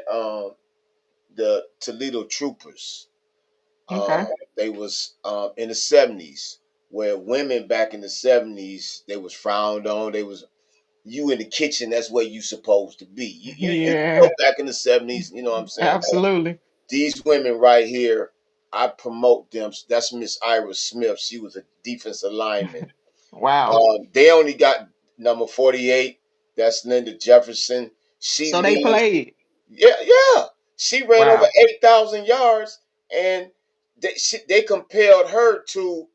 the Toledo Troopers. Okay. They was in the '70s, where women back in the '70s they was frowned on. They was you in the kitchen. That's where you supposed to be. You Yeah. know back in the '70s. You know what I'm saying? Absolutely. These women right here, I promote them. That's Miss Ira Smith. She was a defensive lineman. Wow. They only got number 48. That's Linda Jefferson. She So they leads. played. Yeah, yeah. She ran over Wow. 8,000 yards, and they compared her to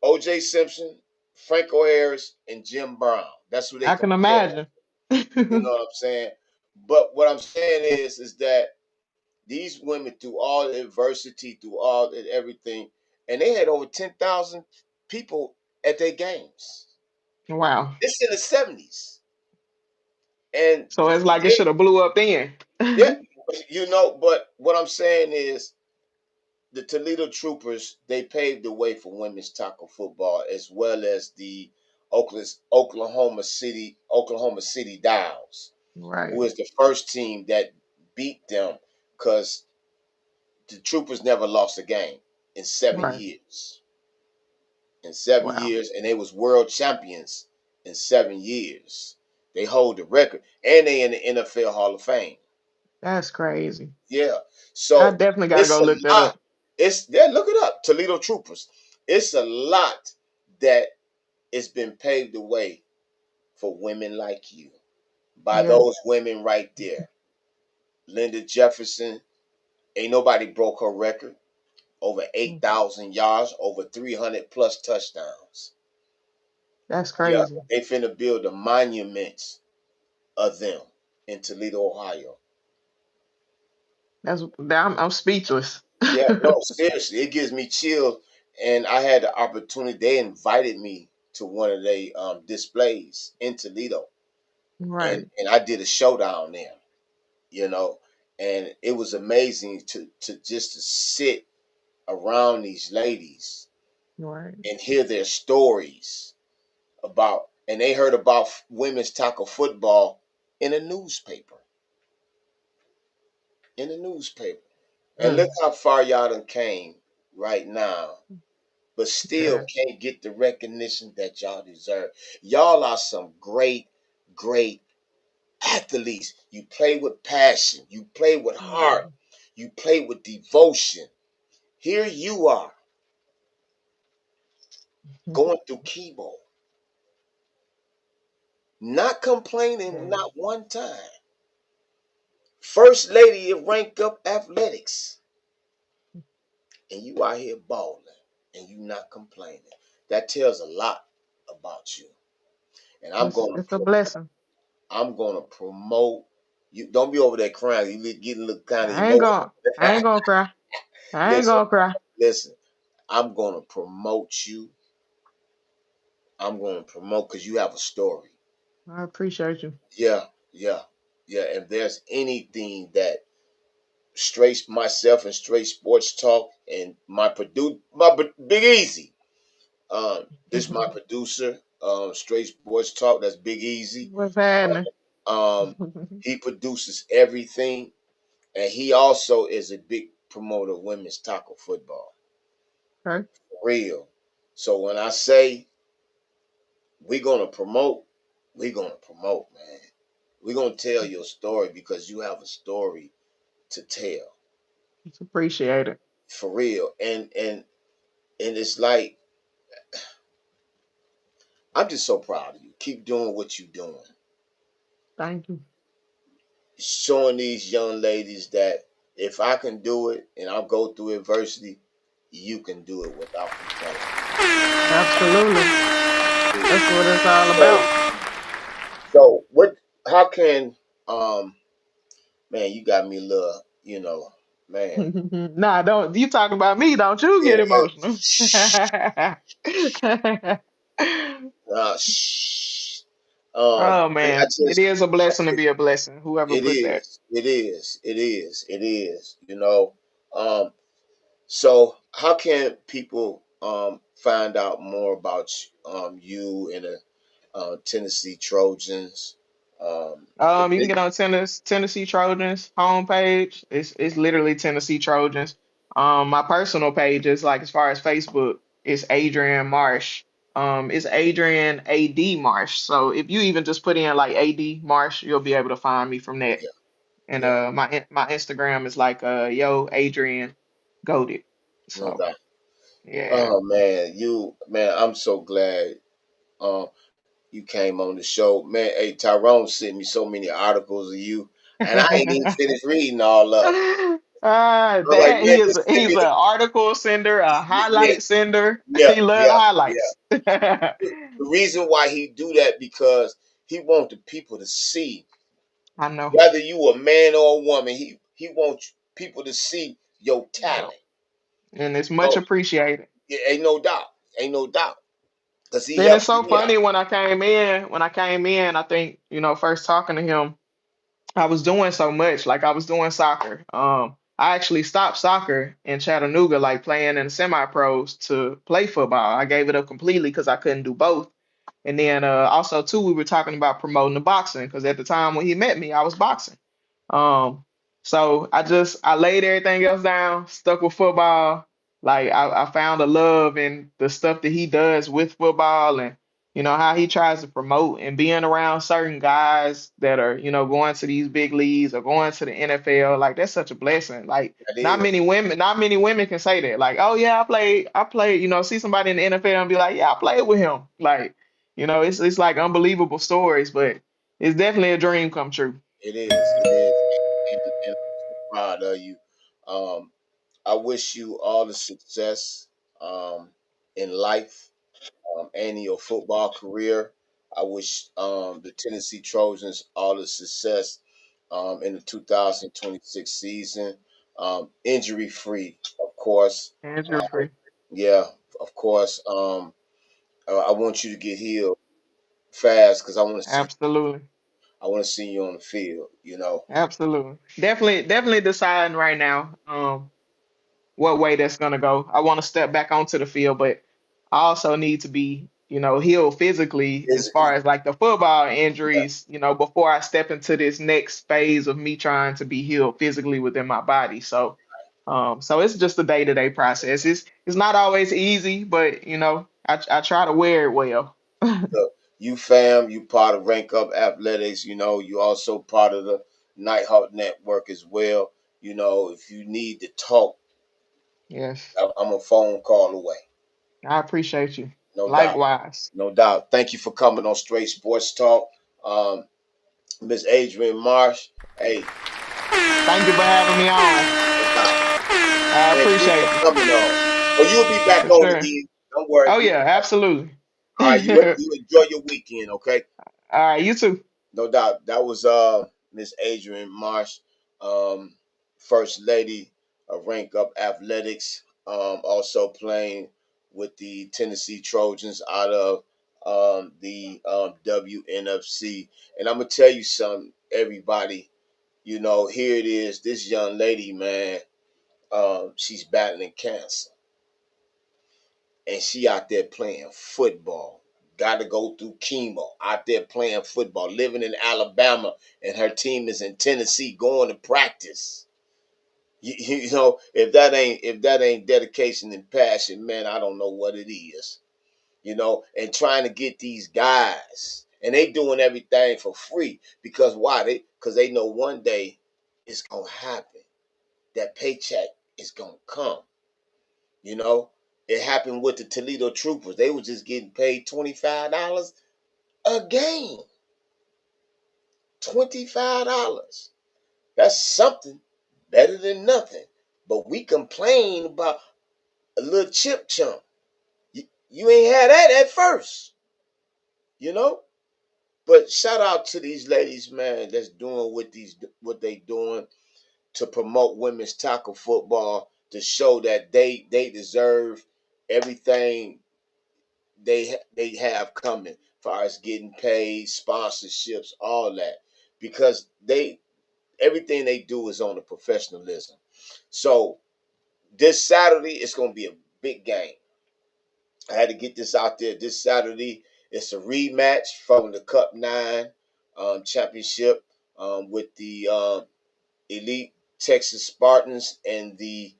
O.J. Simpson, Franco Harris, and Jim Brown. That's who they I can compared. imagine. You know what I'm saying? But what I'm saying is that these women, through all the adversity, through all the everything, and they had over 10,000 people at their games. Wow. It's in the '70s, and So it's like it they, should have blew up then. yeah, But what I'm saying is, the Toledo Troopers, they paved the way for women's tackle football, as well as the Oklahoma City Dials, Right. who is the first team that beat them, because the Troopers never lost a game in seven Right. years. In seven Wow. years, and they was world champions in 7 years. They hold the record, and they in the NFL Hall of Fame. That's crazy. Yeah. I So definitely gotta it's go a look that lot. up. It's yeah, look it up. Toledo Troopers. It's a lot that it's been paved the way for women like you by Yeah. those women right there. Linda Jefferson, ain't nobody broke her record. Over Mm. 8,000 yards, over 300 plus touchdowns. That's Yeah, crazy. they finna build a monument of them in Toledo, Ohio. I'm speechless. Yeah, no, seriously, it gives me chills. And I had the opportunity. They invited me to one of their displays in Toledo, Right. and I did a show down there. You know, and it was amazing to just to sit around these ladies Right. and hear their stories about. And they heard about women's tackle football in a newspaper. In a newspaper, and look Mm. how far y'all done came right now, but still Yeah. can't get the recognition that y'all deserve. Y'all are some great, great athletes. You play with passion, you play with heart, you play with devotion. Here you are going through chemo, not complaining, Yeah. not one time. First lady of Rank Up Athletics, and you out here balling, and you not complaining. That tells a lot about you. And It's a blessing. I'm gonna promote you. Don't be over there crying. You getting a little kind of I ain't emotional. gonna I ain't gonna cry. I ain't Listen, gonna cry. listen. I'm gonna promote you. I'm gonna promote because you have a story. I appreciate you. Yeah, yeah, yeah. If there's anything that straight myself and straight sports talk and Big Easy. This my producer. Straight sports talk. That's Big Easy. What's happening? Um, he produces everything, and he also is a big promoter of women's tackle football. Okay. Real. So when I say we're gonna promote, we're gonna promote, man. We're gonna tell your story because you have a story to tell. It's appreciated. For real. And it's like I'm just so proud of you. Keep doing what you're doing. Thank you. Showing these young ladies that if I can do it and I'll go through adversity, you can do it without complaining. Absolutely. That's what it's all So about. so what how can man, you got me a little, man. Nah, don't you talk about me, don't you Yeah, get emotional. shh, shh. Oh I man, it just, is a blessing to be a blessing. Whoever it put that. is, it is, it is, it is. Um, so how can people find out more about you and the Tennessee Trojans? You can get on Tennessee Trojans homepage. It's literally Tennessee Trojans. My personal page is like as far as Facebook, it's Adrian Marsh. It's Adrian AD Marsh. So if you even just put in like AD Marsh, you'll be able to find me from that. Yeah, And yeah, my Instagram is like yo Adrian Goated. no So doubt. yeah. Oh man, I'm so glad um you came on the show. Man, hey, Tyrone sent me so many articles of you, and I ain't even finished reading all of them. I'm like, That man, just send he's me an the article sender, a yeah, highlight sender. yeah, He love yeah, yeah. highlights. The reason why he do that because he want the people to see, I know. whether you a man or a woman, he wants people to see your Yeah. talent. And it's much So appreciated. yeah, ain't no doubt, cause he Then it's helped so me out. funny when I came in, I think, first talking to him, I was doing so much. Like I was doing soccer. I actually stopped soccer in Chattanooga, like playing in semi-pros to play football. I gave it up completely because I couldn't do both. And then also too, we were talking about promoting the boxing because at the time when he met me, I was boxing. Um, so I laid everything else down, stuck with football. Like I found a love in the stuff that he does with football and how he tries to promote and being around certain guys that are, going to these big leagues or going to the NFL. Like that's such a blessing. Like That is, not many women can say that. Like, oh yeah, I played, see somebody in the NFL and be like, yeah, I played with him. Like, it's like unbelievable stories, but it's definitely a dream come true. it is, and I'm so proud of you. Um, I wish you all the success um, in life and in your football career. I wish the Tennessee Trojans all the success in the 2026 season. Injury free, of course. Injury free. Yeah, of course. I want you to get healed fast because Absolutely. I want to see you on the field. Absolutely. Definitely deciding right now what way that's gonna go. I want to step back onto the field, but I also need to be, healed physically as far Physically. as like the football Yeah, injuries, before I step into this next phase of me trying to be healed physically within my body. So it's just a day-to-day process. It's not always easy, but I try to wear it well. so you fam, you part of Rank Up Athletics. You also part of the Nighthawk Network as well. If you need to talk, Yes, I'm a phone call away. I appreciate you. No doubt. Likewise. No doubt. Thank you for coming on Straight Sports Talk. Um, Miss Adrian Marsh. Hey, Thank you for having me on. no doubt. I Thank you appreciate for you coming on. Well, you'll be back for on sure. again. Don't worry. Oh yeah, absolutely. All right, you enjoy your weekend, okay? All right, you too. No doubt. That was Miss Adrian Marsh, um, First Lady of Rank Up Athletics, also playing with the Tennessee Trojans out of the WNFC. And I'm gonna tell you something, everybody. Here it is. This young lady, man, she's battling cancer, and she out there playing football. Got to go through chemo. Out there playing football, living in Alabama, and her team is in Tennessee, going to practice. If that ain't dedication and passion, man, I don't know what it is. And trying to get these guys, and they doing everything for free because why? Because they know one day it's gonna happen. That paycheck is gonna come. You know, it happened with the Toledo Troopers. They was just getting paid $25 a game. $25. That's something better than nothing. But we complain about a little chip chump. You ain't had that at first, you know. But shout out to these ladies, man, that's doing what they doing to promote women's tackle football to show that they deserve everything they have coming far as getting paid, sponsorships, all that, because they everything they do is on the professionalism. So this Saturday it's going to be a big game. I had to get this out there. This Saturday, it's a rematch from the Cup Nine championship with the Elite Texas Spartans and the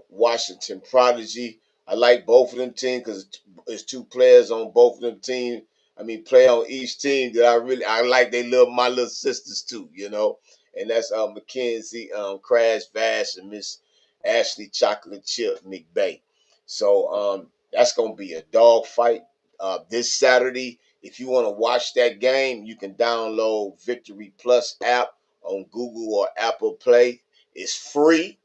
Washington Prodigy. I like both of them teams because it's two players on both of them teams. I mean, play on each team that I like. They love my little sisters too, you know. And that's Mackenzie Crash Vash and Miss Ashley Chocolate Chip McBay. So that's gonna be a dog fight this Saturday. If you want to watch that game, you can download Victory Plus app on Google or Apple Play. It's free.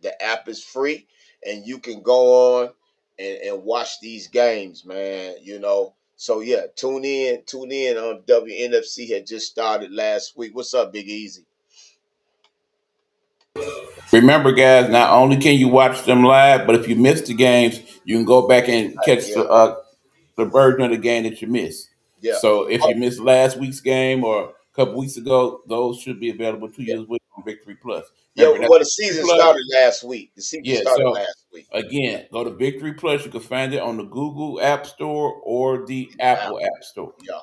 The app is free, and you can go on and watch these games, man. You know. So yeah, tune in. Tune in. WNFC had just started last week. What's up, Big Easy? Remember, guys, not only can you watch them live, but if you miss the games, you can go back and catch Yeah, the version of the game that you missed. yeah. So if Oh, you missed last week's game or a couple weeks ago, those should be available to yeah. you as well on Victory Plus. Yeah, Remember, that's well, the Victory season Plus. started last week. The season Yeah. started So last week. again, go to Victory Plus. You can find it on the Google App Store or the Apple App Store. Yeah,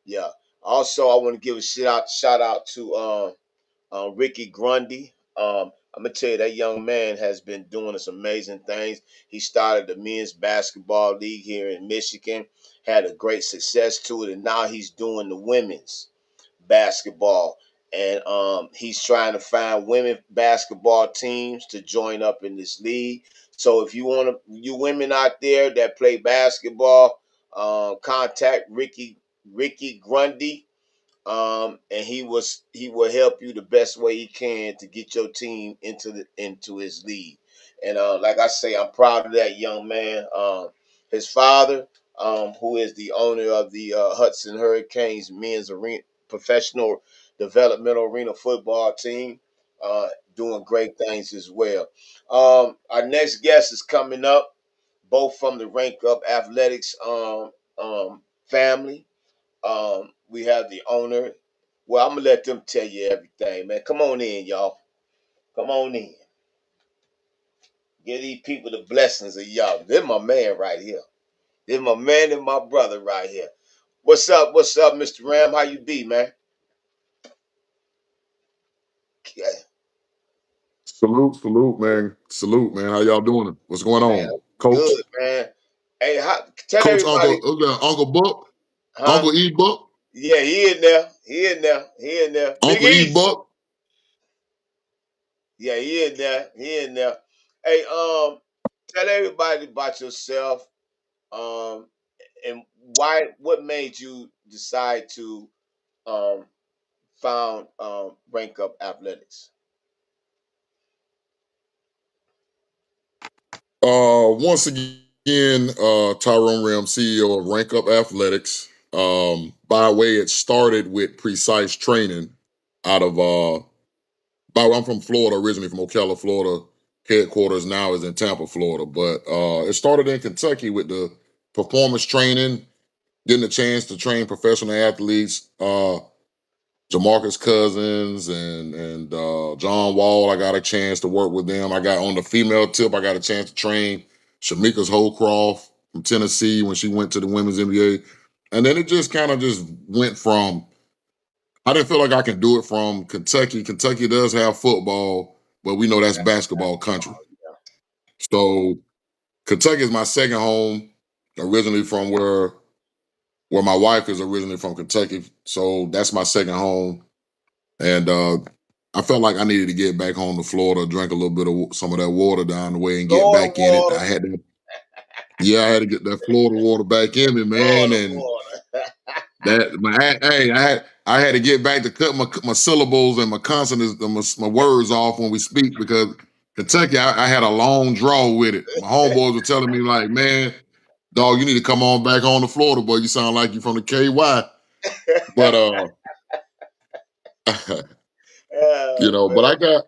yeah. Also, I want to give a shout out to Ricky Grundy. I'm gonna tell you that young man has been doing some amazing things. He started the men's basketball league here in Michigan, had a great success to it, and now he's doing the women's basketball. And he's trying to find women basketball teams to join up in this league. So if you want to, you women out there that play basketball, contact Ricky Grundy, and he will help you the best way he can to get your team into his league. And like I say, I'm proud of that young man. His father, who is the owner of the Hudson Hurricanes men's arena professional developmental arena football team, doing great things as well. Our next guest is coming up, both from the Rank Up Athletics family. We have the owner. Well, I'm gonna let them tell you everything, man. Come on in, y'all. Come on in. Give these people the blessings of y'all. This my man right here. This my man and my brother right here. What's up? What's up, Mr. Ram? How you be, man? Yeah, Salute, man. How y'all doing? What's going man, on, Coach? good, man. Hey, tell Coach everybody, Uncle Buck, huh? Uncle E Buck, Yeah, he in there. He in there. He in there. Big Uncle E Easy. Buck. Yeah, he in there. He in there. Hey, tell everybody about yourself. Um, and why? What made you decide to um found Rank Up Athletics? Once again, Tyrone Ram, CEO of Rank Up Athletics. By the way, it started with Precise Training out of I'm from Florida originally, from Ocala, Florida. Headquarters now is in Tampa, Florida, but it started in Kentucky with the performance training, getting a chance to train professional athletes. Jamarcus Cousins and John Wall. I got a chance to work with them. I got on the female tip. I got a chance to train Shamika's Holcroft from Tennessee when she went to the women's NBA, and then it just kind of just went from. I didn't feel like I could do it from Kentucky. Kentucky does have football, but we know that's basketball country. So Kentucky is my second home. Originally from where my wife is originally from Kentucky, so that's my second home. And I felt like I needed to get back home to Florida, drink a little bit of some of that water down the way, and get Florida back in it. water, I had to get that Florida water back in me, man. Florida And water. I had to get back to cut my syllables and my consonants, and my words off when we speak because Kentucky, I had a long draw with it. My homeboys were telling me like, man, dog, you need to come on back home to Florida, boy. You sound like you from the KY. But Oh, but man.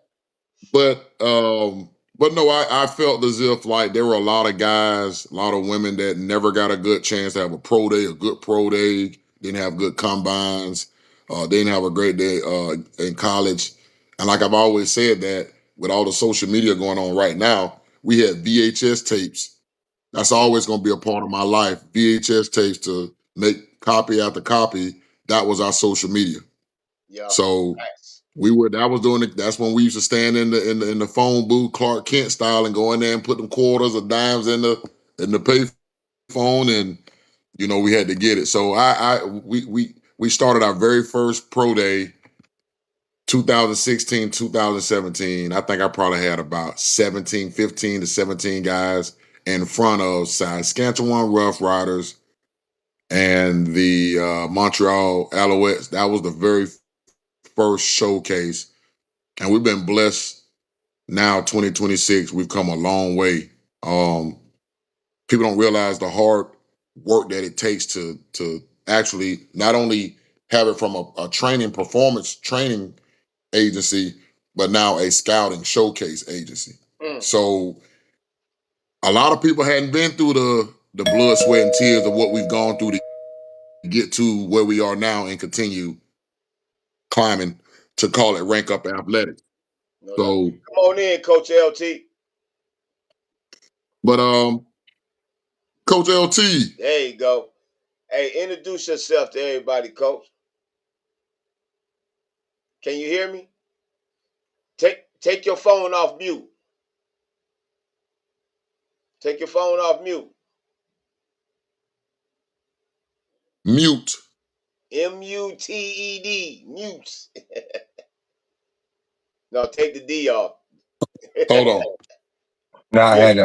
but But no, I felt as if like there were a lot of guys, a lot of women that never got a good chance to have a pro day, a good pro day, didn't have good combines, didn't have a great day in college. And like I've always said that with all the social media going on right now, we had VHS tapes. That's always going to be a part of my life. VHS tapes to make copy after copy. That was our social media. Yeah. So Nice. we were that was doing it. That's when we used to stand in the phone booth, Clark Kent style, and go in there and put them quarters or dimes in the pay phone, and we had to get it. So we started our very first pro day, 2016, 2017. I think I probably had about 17, 15 to 17 guys in front of Saskatchewan Rough Riders and the Montreal Alouettes. That was the very first showcase, and we've been blessed. Now 2026, we've come a long way. People don't realize the hard work that it takes to actually not only have it from a training performance training agency, but now a scouting showcase agency. Mm. So a lot of people hadn't been through the blood, sweat, and tears of what we've gone through to get to where we are now and continue climbing to call it rank up athletics. No doubt. So, Come on in, Coach LT. but Coach LT, There you go. Hey, introduce yourself to everybody, Coach. Can you hear me? Take your phone off mute. Take your phone off mute. mute. MUTED. Mute. No, take the D off. Hold on. No, I There had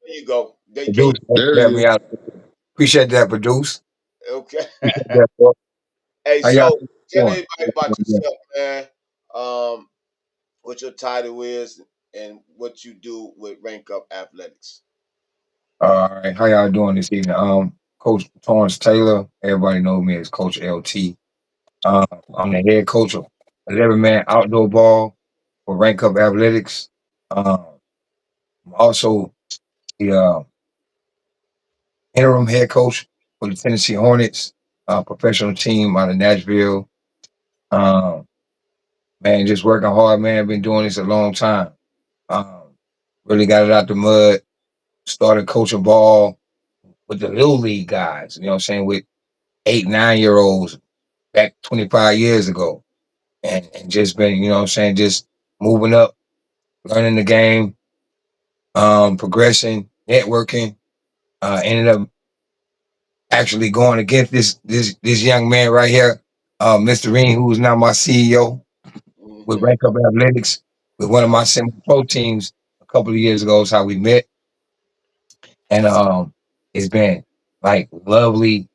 you go. They can produce you, There help he me is. out. Appreciate that, produce. okay. Appreciate that, bro. Hey, How y'all so tell doing? everybody about yourself, man. Um, what your title is and what you do with Rank Up Athletics. All right, how y'all doing this evening? Coach Torrance Taylor. Everybody knows me as Coach LT. I'm the head coach of 11-man outdoor ball for Rank Up Athletics. I'm also the interim head coach for the Tennessee Hornets, professional team out of Nashville. Um, man, just working hard, man. Been doing this a long time. Um, really got it out the mud. Started coaching ball with the little league guys, you know what I'm saying, with 8, 9 year olds back 25 years ago. And just been, you know what I'm saying, just moving up, learning the game, progressing, networking. Ended up actually going against this young man right here, Mr. Reen, who is now my CEO with Mm-hmm. Rank Up Athletics, with one of my semi pro teams a couple of years ago is how we met. And it's been like lovely,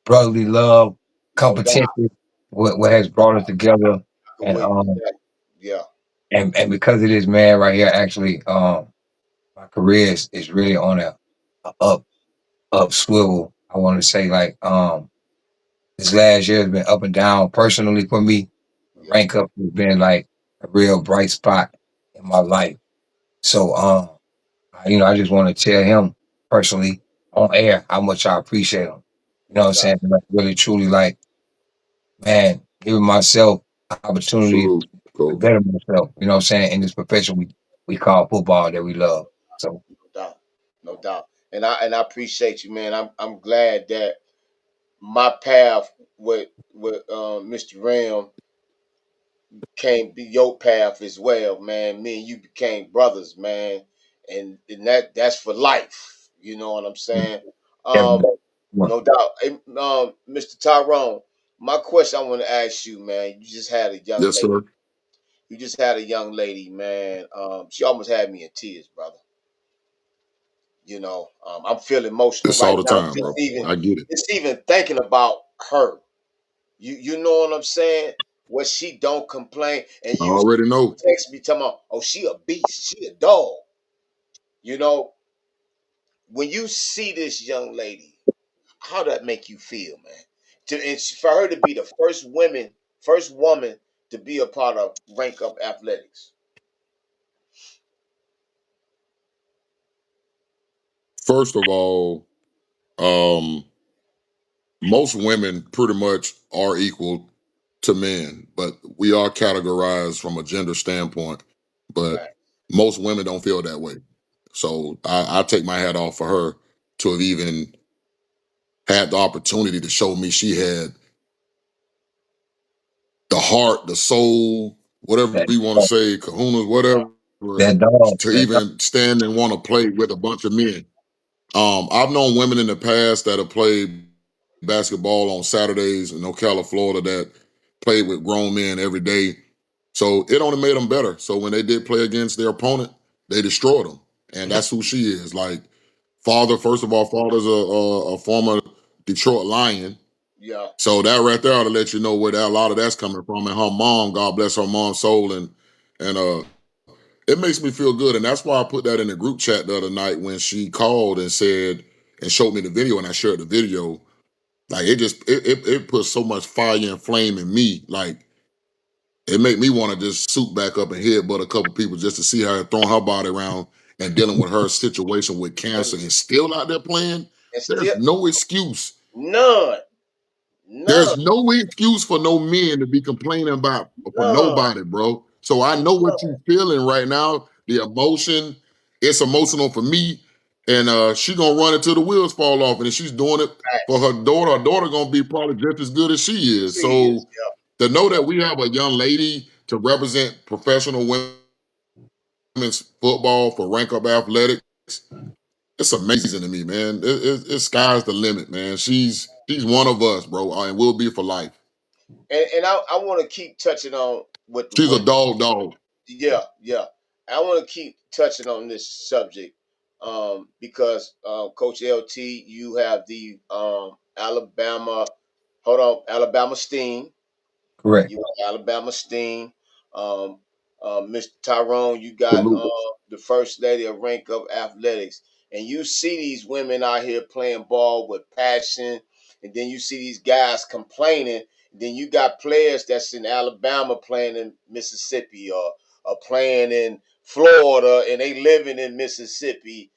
brotherly love, No doubt. competition, what has brought us together. I can And wait for that. Yeah. and because of this man right here, actually, my career is really on a up swivel. I want to say like this last year has been up and down personally for me. Yeah. Rank Up has been like a real bright spot in my life. So I just want to tell him personally on air how much I appreciate him. You know what No I'm doubt. saying? Like, really, truly, like, man, giving myself an opportunity Salute, to coach. better myself. You know what I'm saying? In this profession we call football that we love. So No doubt. No doubt. And I appreciate you, man. I'm glad that my path with Mr. Ram came be your path as well, man. Me and you became brothers, man. And that's for life. You know what I'm saying? yeah, Um, no doubt. Hey, Mr. Tyrone, my question I want to ask you, man. You just had a young Yes, lady. sir. You just had a young lady, man. She almost had me in tears, brother. I'm feeling emotional It's all right the now. time, bro. I get it. Just even thinking about her. You know what I'm saying? What she don't complain, and I you already know. text me talking about, oh, she a beast, she a dog. You know, when you see this young lady, how that make you feel, man? For her to be the first woman to be a part of Rank Up Athletics. First of all, um, most women pretty much are equal to men, but we are categorized from a gender standpoint. But Fact. most women don't feel that way. So I take my hat off for her to have even had the opportunity to show me she had the heart, the soul, whatever That you want to say, kahunas, whatever, that dog, to that dog. even stand and want to play with a bunch of men. I've known women in the past that have played basketball on Saturdays in Ocala, Florida, that played with grown men every day. So it only made them better. So when they did play against their opponent, they destroyed them, and that's who she is. Like father, first of all, father's a former Detroit Lion. Yeah. So that right there ought to let you know where that a lot of that's coming from. And her mom, God bless her mom's soul, and it makes me feel good. And that's why I put that in the group chat the other night when she called and said and showed me the video and I shared the video. Like it put so much fire and flame in me. Like it made me want to just suit back up and headbutt a couple people just to see her throwing her body around and dealing with her situation with And, cancer and still out there playing. and There's still no excuse. none. There's None. no excuse for no men to be complaining about for None. nobody, bro. So I know what you're feeling right now. The emotion, it's emotional for me. And she gonna run until the wheels fall off. And if she's doing it for Facts. her daughter gonna be probably just as good as she is. She is. So to know that we have a young lady to represent professional women's football for Rank Up Athletics, it's amazing to me, man. It's sky's the limit, man. She's one of us, bro, and will be for life. And I want to keep touching on with the She's a women. dog. Yeah, yeah. I want to keep touching on this subject because Coach LT, you have the Alabama, hold on, Alabama Steam. Correct. You got Alabama Steam. Um, Mr. Tyrone, you got Salute. the first lady of Rank Up Athletics. And you see these women out here playing ball with passion. And then you see these guys complaining. Then you got players that's in Alabama playing in Mississippi or playing in Florida and they living in Mississippi,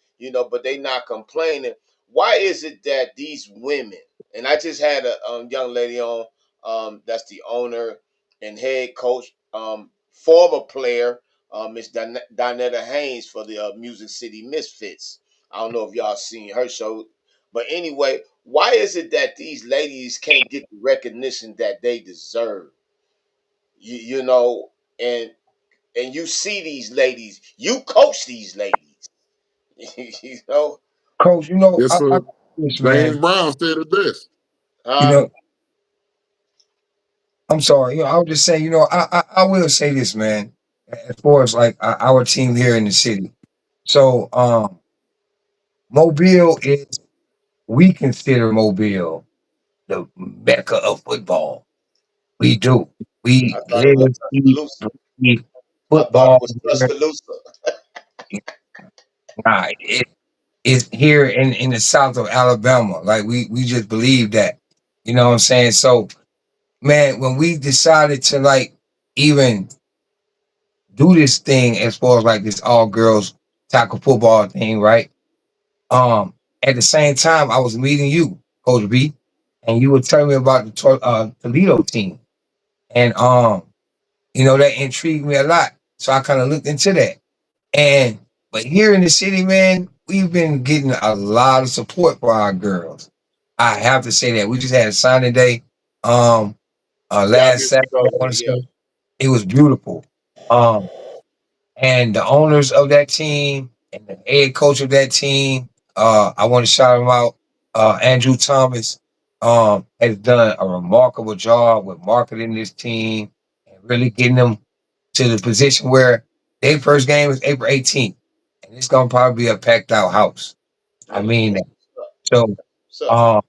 but they not complaining. Why is it that these women, and I just had a young lady on that's the owner and head coach, former player, Miss Donetta Haynes for the Music City Misfits. I don't know if y'all seen her show, but anyway, why is it that these ladies can't get the recognition that they deserve? You know, and you see these ladies, you coach these ladies, you know, Coach, Yes, I sir. this James man. Brown said it best. You huh? know, I'm sorry. I was just saying. I will say this, man. As far as like our team here in the city, so Mobile is we consider Mobile the mecca of football. We do. I We thought it live, was eat, Tuscaloosa. breathe I thought it football was here. Tuscaloosa. Nah, it is here in the south of Alabama. Like we just believe that. You know what I'm saying? So man, when we decided to like even do this thing as far as like this all girls tackle football thing, right? At the same time, I was meeting you, Coach B, and you were telling me about the Toledo team, and that intrigued me a lot. So I kind of looked into that, and but here in the city, man, we've been getting a lot of support for our girls. I have to say that we just had a signing day, um, Yeah, I last remember Saturday. you I told want me. to Yeah. say it was beautiful. Um, and the owners of that team and the head coach of that team, I want to shout him out. Andrew Thomas has done a remarkable job with marketing this team and really getting them to the position where their first game is April 18th, and it's gonna probably be a packed out house. I mean, That's so what's up. um,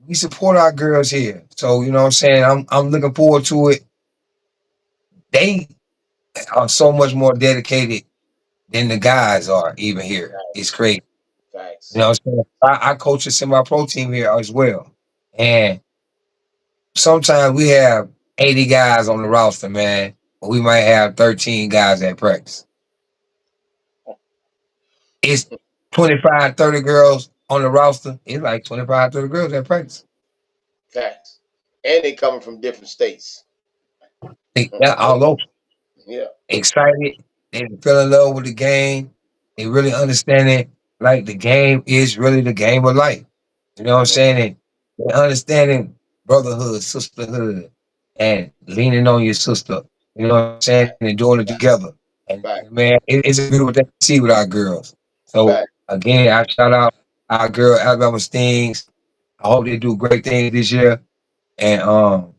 we support our girls here. So you know what I'm saying. I'm looking forward to it. They are so much more dedicated than the guys are even here. It's crazy. You Facts. know what I'm saying? I coach a semi-pro team here as well. And sometimes we have 80 guys on the roster, man, but we might have 13 guys at practice. It's 25, 30 girls on the roster. It's like 25, 30 girls at practice. Facts. And they coming from different states. They all over. Yeah. Excited. They fell in love with the game. They really understand it. Like the game is really the game of life. You know what I'm Yeah. saying? And they understanding brotherhood, sisterhood, and leaning on your sister. You know what I'm saying? And doing it together. And Fact. man, it's a beautiful thing to see with our girls. So Fact. again, I shout out our girl Alabama Stings. I hope they do great things this year. And I'm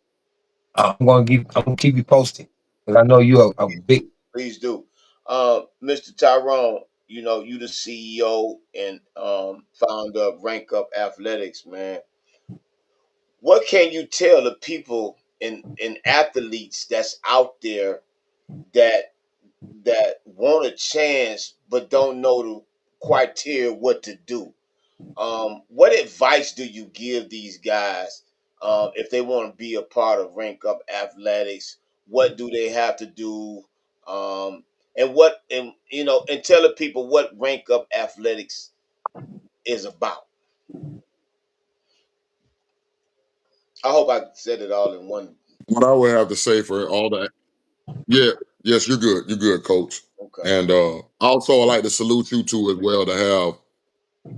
gonna keep you posted because I know you're a big. Please do. Mr. Tyrone, you the CEO and founder of Rank Up Athletics, man. What can you tell the people in athletes that's out there that want a chance but don't know the criteria what to do? What advice do you give these guys if they want to be a part of Rank Up Athletics? What do they have to do? Um, and tell the people what Rank Up Athletics is about. I hope I said it all in one. What I would have to say for all that, yeah, yes, you're good, coach. Okay. And also, I like to salute you too as well to have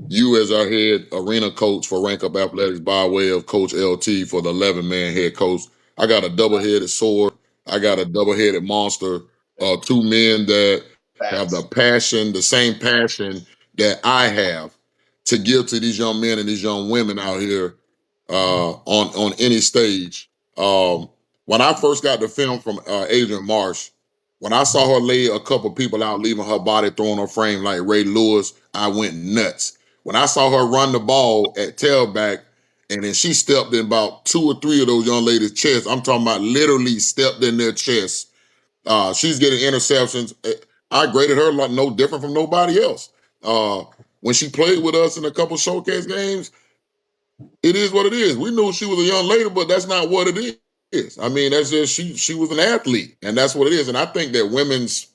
you as our head arena coach for Rank Up Athletics by way of Coach LT for the 11-man head coach. I got a double-headed sword. I got a double-headed monster. Two men that have the Facts. passion, the same passion that I have to give to these young men and these young women out here on any stage. When I first got the film from Adrian Marsh, when I saw her lay a couple people out leaving her body, throwing her frame like Ray Lewis, I went nuts. When I saw her run the ball at tailback, and then she stepped in about 2 or 3 of those young ladies' chests. I'm talking about literally stepped in their chests. She's getting interceptions. I graded her like no different from nobody else. When she played with us in a couple showcase games, it is what it is. We knew she was a young lady, but that's not what it is. I mean, that's just she was an athlete, and that's what it is. And I think that women's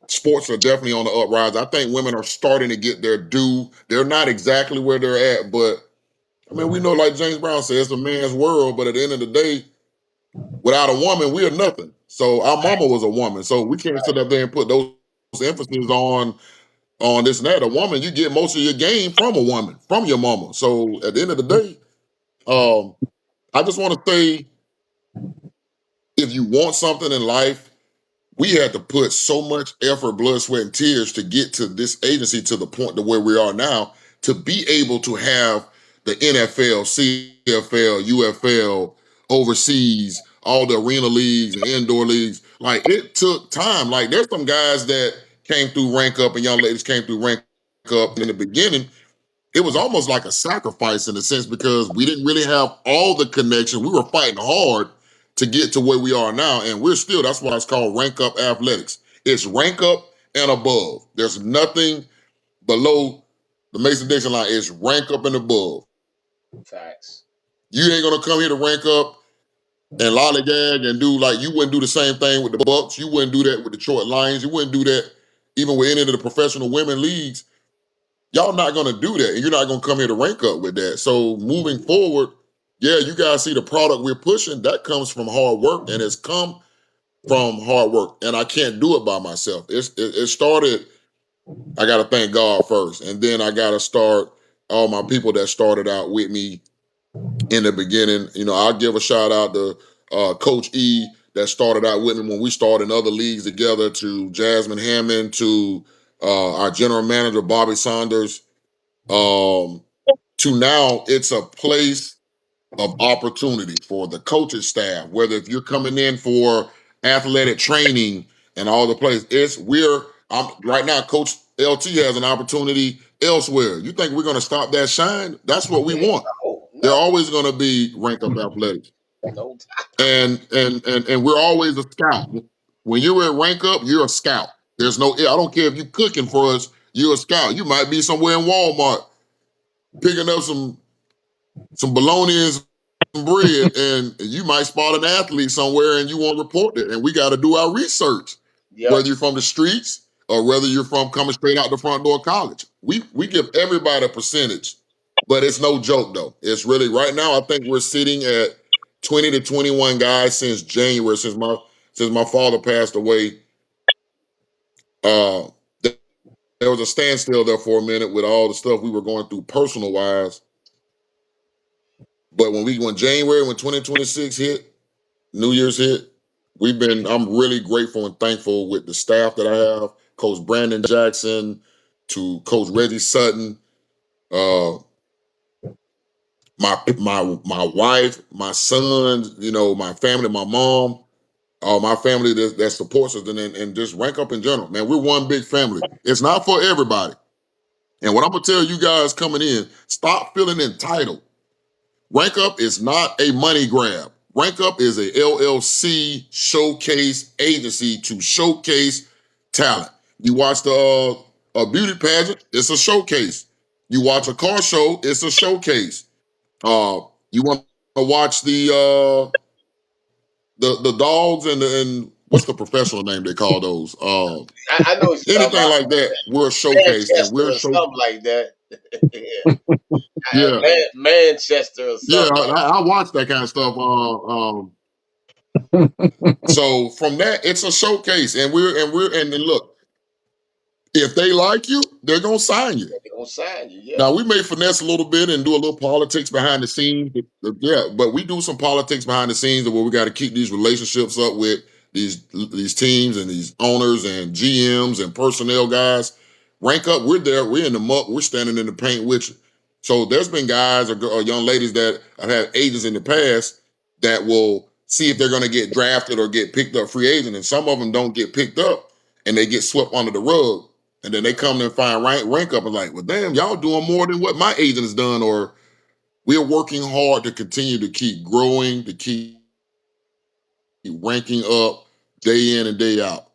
sports are definitely on the uprise. I think women are starting to get their due. They're not exactly where they're at, but I mean, we know, like James Brown says, it's a man's world. But at the end of the day, without a woman, we are nothing. So our mama was a woman. So we can't sit up there and put those emphasis on this and that. A woman, you get most of your game from a woman, from your mama. So at the end of the day, I just want to say, if you want something in life, we had to put so much effort, blood, sweat, and tears to get to this agency to the point to where we are now to be able to have the NFL, CFL, UFL, overseas, all the arena leagues, the indoor leagues. Like it took time. Like there's some guys that came through Rank Up and young ladies came through Rank Up in the beginning. It was almost like a sacrifice in a sense because we didn't really have all the connection. We were fighting hard to get to where we are now, and we're still. That's why it's called Rank Up Athletics. It's rank up and above. There's nothing below the Mason-Dixon line. It's rank up and above. Facts. You ain't gonna come here to rank up and lollygag and do like you wouldn't do the same thing with the Bucks. You wouldn't do that with Detroit Lions. You wouldn't do that even with any of the professional women leagues. Y'all not gonna do that, and you're not gonna come here to rank up with that. So moving forward, yeah, you guys see the product we're pushing. That comes from hard work, and it's come from hard work. And I can't do it by myself. It started. I got to thank God first, and then I got to start all my people that started out with me in the beginning. You know, I'll give a shout out to Coach E that started out with me when we started in other leagues together. To Jasmine Hammond, to our general manager Bobby Saunders. To now, it's a place of opportunity for the coaching staff. Whether if you're coming in for athletic training and all the places, I'm right now. Coach LT has an opportunity elsewhere. You think we're going to stop that shine? That's what we want. No, They're no, always going to be Rank Up Athletics, no. and we're always a scout. When you're at Rank Up, you're a scout. There's no. I don't care if you're cooking for us. You're a scout. You might be somewhere in Walmart picking up some bologna and some bread, and you might spot an athlete somewhere, and you want to report it. And we got to do our research, Yep. whether you're from the streets or whether you're from coming straight out the front door of college. We give everybody a percentage, but it's no joke though. It's really right now. I think we're sitting at 20 to 21 guys since January, since my father passed away. Uh, there was a standstill there for a minute with all the stuff we were going through personal wise. But when January, when 2026 hit, New Year's hit, I'm really grateful and thankful with the staff that I have, Coach Brandon Jackson, to Coach Reggie Sutton, uh, my wife, my sons, my family, my mom, my family that supports us, and just Rank Up in general. Man, we're one big family. It's not for everybody. And what I'm gonna tell you guys coming in, stop feeling entitled. Rank Up is not a money grab. Rank Up is a LLC showcase agency to showcase talent. You watch a beauty pageant, it's a showcase. You watch a car show, it's a showcase. You want to watch the dogs and what's the professional name they call those? I know what you're talking Anything about. like that, we're a showcase, and Manchester we're or show. something like that. Yeah. Yeah, Manchester or yeah. something like I watch that kind of stuff. So from that, it's a showcase, and then look, if they like you, they're gonna sign you. that. They're gonna sign you, yeah. Now we may finesse a little bit and do a little politics behind the scenes, yeah. But we do some politics behind the scenes where we got to keep these relationships up with these teams and these owners and GMs and personnel guys. Rank Up, we're there, we're in the muck, we're standing in the paint with you. So there's been guys or young ladies that have had agents in the past that will see if they're going to get drafted or get picked up free agent, and some of them don't get picked up and they get swept under the rug. And then they come and find rank up and like, well, damn, y'all doing more than what my agent has done, or we're working hard to continue to keep growing, to keep ranking up day in and day out.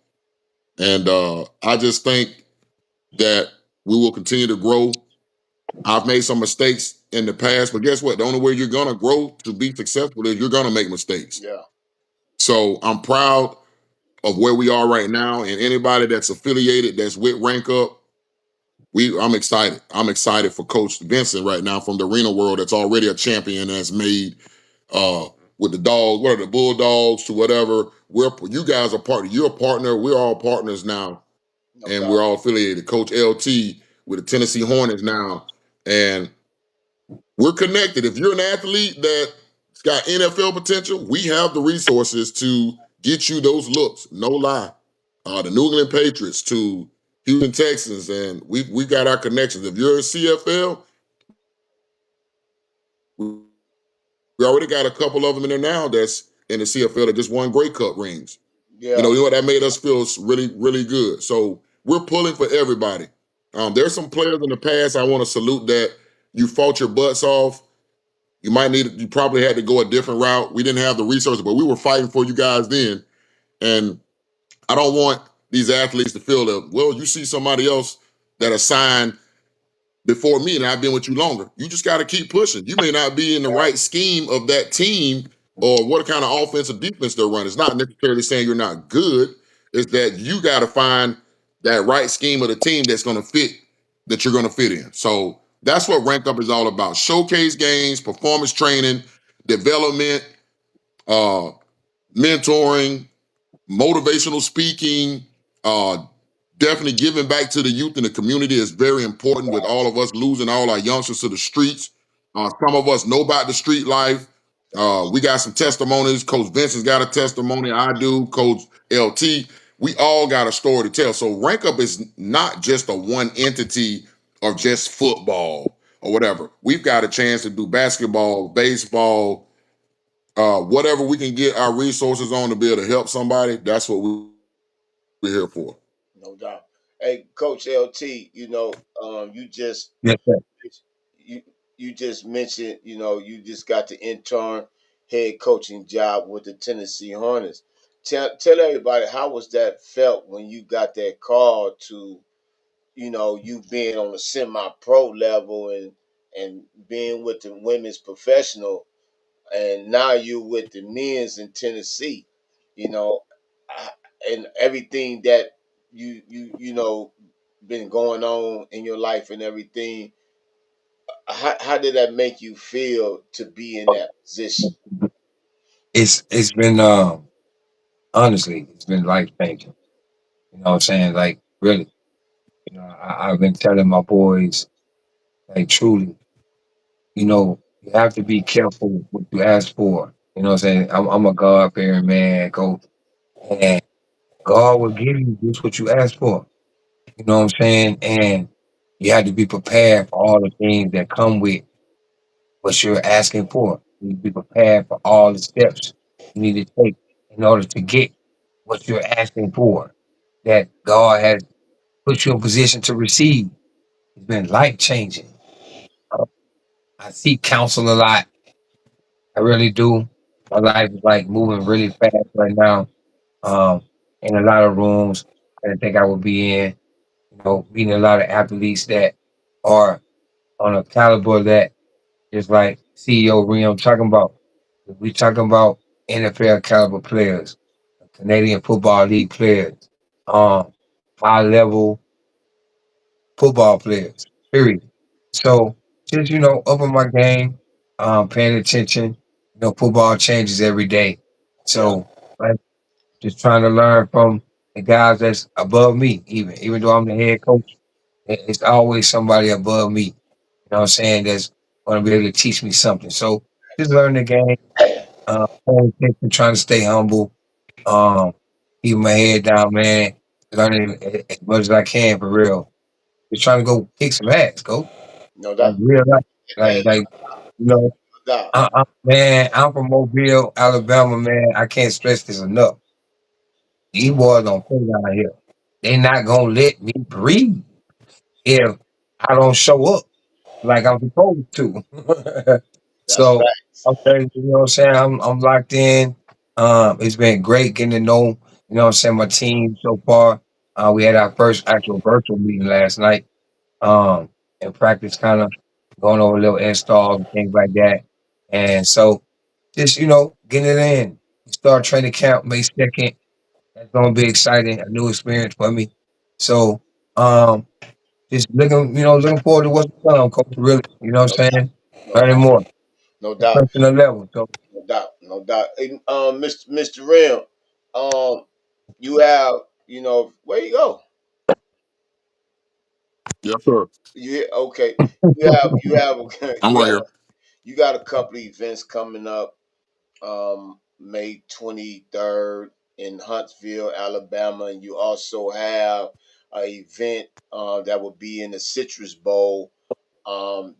And I just think that we will continue to grow. I've made some mistakes in the past, but guess what? The only way you're gonna grow to be successful is you're gonna make mistakes. Yeah. So I'm proud of where we are right now, and anybody that's affiliated that's with Rank Up, I'm excited. I'm excited for Coach Vincent right now from the arena world that's already a champion that's made uh with the dogs, what are the Bulldogs to whatever. You guys are you're a partner, we're all partners now, No and doubt. we're all affiliated. Coach LT with the Tennessee Hornets now. And we're connected. If you're an athlete that's got NFL potential, we have the resources to get you those looks. No lie. The New England Patriots to Houston Texans, and we got our connections. If you're a CFL, we already got a couple of them in there now that's in the CFL that just won Grey Cup rings. Yeah. You know what, that made us feel really, really good. So we're pulling for everybody. There's some players in the past I want to salute that you fought your butts off. You probably had to go a different route. We didn't have the resources, but we were fighting for you guys then. And I don't want these athletes to feel that, well, you see somebody else that assigned before me and I've been with you longer. You just got to keep pushing. You may not be in the right scheme of that team or what kind of offense or defense they're running. It's not necessarily saying you're not good. It's that you got to find that right scheme of the team that's going to fit, that you're going to fit in. So that's what Rank Up is all about. Showcase games, performance training, development, uh, mentoring, motivational speaking, definitely giving back to the youth and the community is very important with all of us losing all our youngsters to the streets. Some of us know about the street life. We got some testimonies. Coach Vincent's got a testimony. I do. Coach LT. We all got a story to tell. So Rank Up is not just a one entity of just football or whatever. We've got a chance to do basketball, baseball, whatever we can get our resources on to be able to help somebody. That's what we're here for. No doubt. Hey, Coach LT, you just Yes, sir. you you just mentioned, you just got the intern head coaching job with the Tennessee Hornets. Tell everybody how was that felt when you got that call to, you being on a semi-pro level and being with the women's professional, and now you're with the men's in Tennessee, you know, and everything that you know been going on in your life and everything. How did that make you feel to be in that position? It's been honestly, it's been life changing. You know what I'm saying? Like really. I've been telling my boys, like truly, you have to be careful what you ask for. You know what I'm saying? I'm a God fearing man, coach, and God will give you just what you ask for. You know what I'm saying? And you have to be prepared for all the things that come with what you're asking for. You need to be prepared for all the steps you need to take in order to get what you're asking for. That God has put you in position to receive. It's been life changing. I seek counsel a lot. I really do. My life is like moving really fast right now. Um, in a lot of rooms I didn't think I would be in. Meeting a lot of athletes that are on a caliber that just like CEO Rim talking about. We talking about NFL caliber players, Canadian Football League players, um, high level football players. Period. So just upping my game, paying attention. Football changes every day. Yeah, So like just trying to learn from the guys that's above me. Even though I'm the head coach, it's always somebody above me. You know what I'm saying? That's going to be able to teach me something. So just learn the game. Paying attention, trying to stay humble. Um, keep my head down, man. Learning as much as I can for real. Just trying to go kick some ass, coach. no Like doubt. real life. Hey, Like you know, no doubt. man, I'm from Mobile, Alabama, man. I can't stress this enough. These boys don't play down here. They not gonna let me breathe if I don't show up like I'm supposed to. That's So facts. okay, you know what I'm saying? I'm locked in. It's been great getting to know, what I'm saying, my team so far. We had our first actual virtual meeting last night. Um, and practice kind of going over little installs and things like that. And so just, getting it in. Start training camp May 2nd. That's gonna be exciting, a new experience for me. So just looking forward to what's to come, coach. Really, you know what No I'm doubt. saying? No Learning doubt. more, No doubt. personal level. So No doubt. No doubt. And, Mr. Rim, um, you have, where you go? Yes, sir. Okay. You have I'm right here. you got a couple of events coming up. May 23rd in Huntsville, Alabama, and you also have an event that will be in the Citrus Bowl,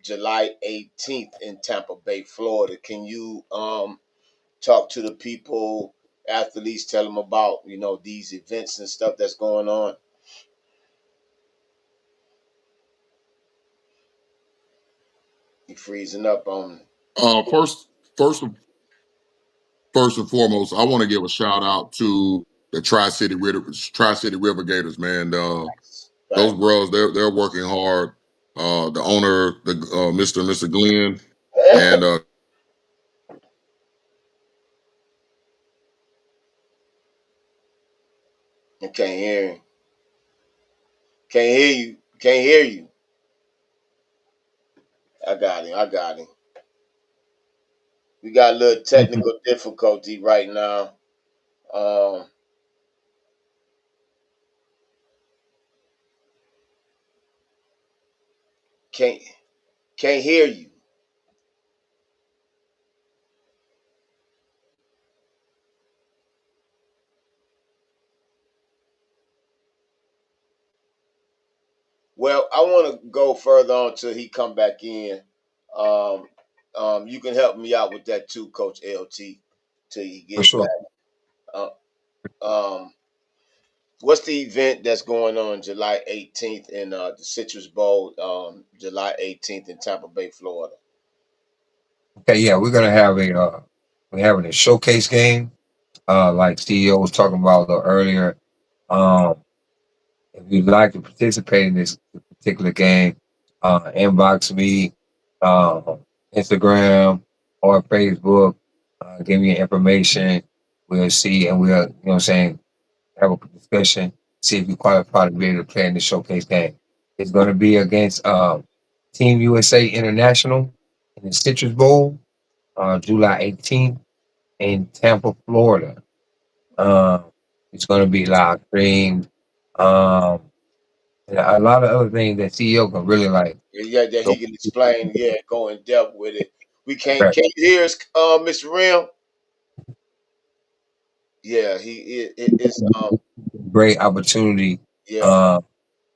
July 18th in Tampa Bay, Florida. Can you talk to the people, athletes, tell them about these events and stuff that's going on? You freezing up on. Uh, first, first, first and foremost, I want to give a shout out to the Tri City River Gators, man. Those Right. bros, they're working hard. The owner, the Mr. Glenn, and I can't hear you. Can't hear you. Can't hear you. I got him. I got him. We got a little technical difficulty right now. Um, can't can't hear you. Well, I want to go further on till he come back in. Um, you can help me out with that too, Coach LT, till he for get back. sure. Uh, um, what's the event that's going on July 18th in the Citrus Bowl? July 18th in Tampa Bay, Florida. Okay, yeah, we're gonna have we're having a showcase game. Like CEO was talking about a little earlier. Um, if you'd like to participate in this particular game, inbox me, uh, Instagram or Facebook. Give me your information. We'll see, and we'll, have a discussion. see if you qualify to be able to play in the showcase game. It's going to be against Team USA International in the Citrus Bowl, July 18th in Tampa, Florida. Um, it's going to be live streamed. And a lot of other things that CEO can really like. Yeah, that Go he can explain. Yeah, go in depth with it. We can't. right. Can you hear us, Mr. Rim? Yeah, it's Great opportunity yeah. uh,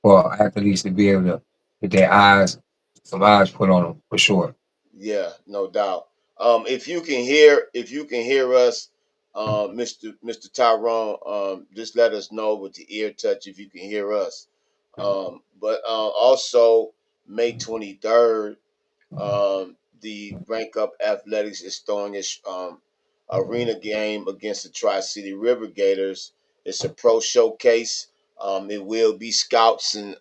for athletes to be able to get their eyes, some eyes put on them for sure. Yeah, no doubt. If you can hear us, Mr. Tyrone, just let us know with the ear touch if you can hear us. But also May 23rd, the Rank Up Athletics is throwing its arena game against the Tri City River Gators. It's a pro showcase. It will be scouts and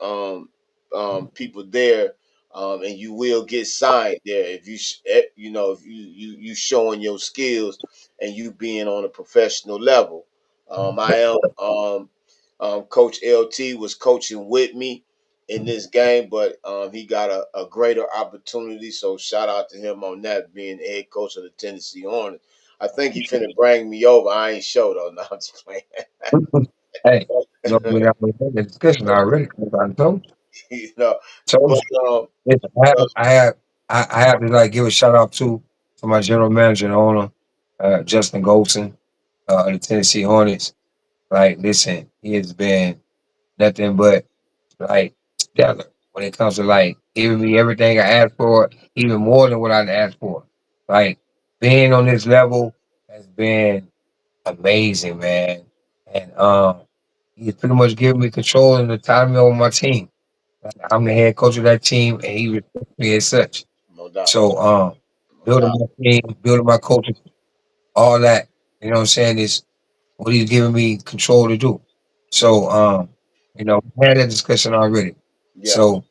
people there, and you will get signed there if if you showing your skills and you being on a professional level. I am Coach LT was coaching with me in this game, but he got a greater opportunity. So shout out to him on that, being the head coach of the Tennessee Hornets. I think he finna bring me over. I ain't sure though. No, I'm just playing. Hey, no, we have a discussion already. I told you. you know, Told but you. Listen, I have to like give a shout out to my general manager and owner, Justin Golson, of the Tennessee Hornets. Like, listen, he has been nothing but like stellar when it comes to like giving me everything I asked for, even more than what I asked for. Like being on this level has been amazing, man. And he's pretty much giving me control and autonomy over my team. I'm the head coach of that team, and he respects me as such. no doubt, So, no building doubt. my team, building my culture, all that, you know what I'm saying, is what he's giving me control to do. So, we had that discussion already. Yeah, So,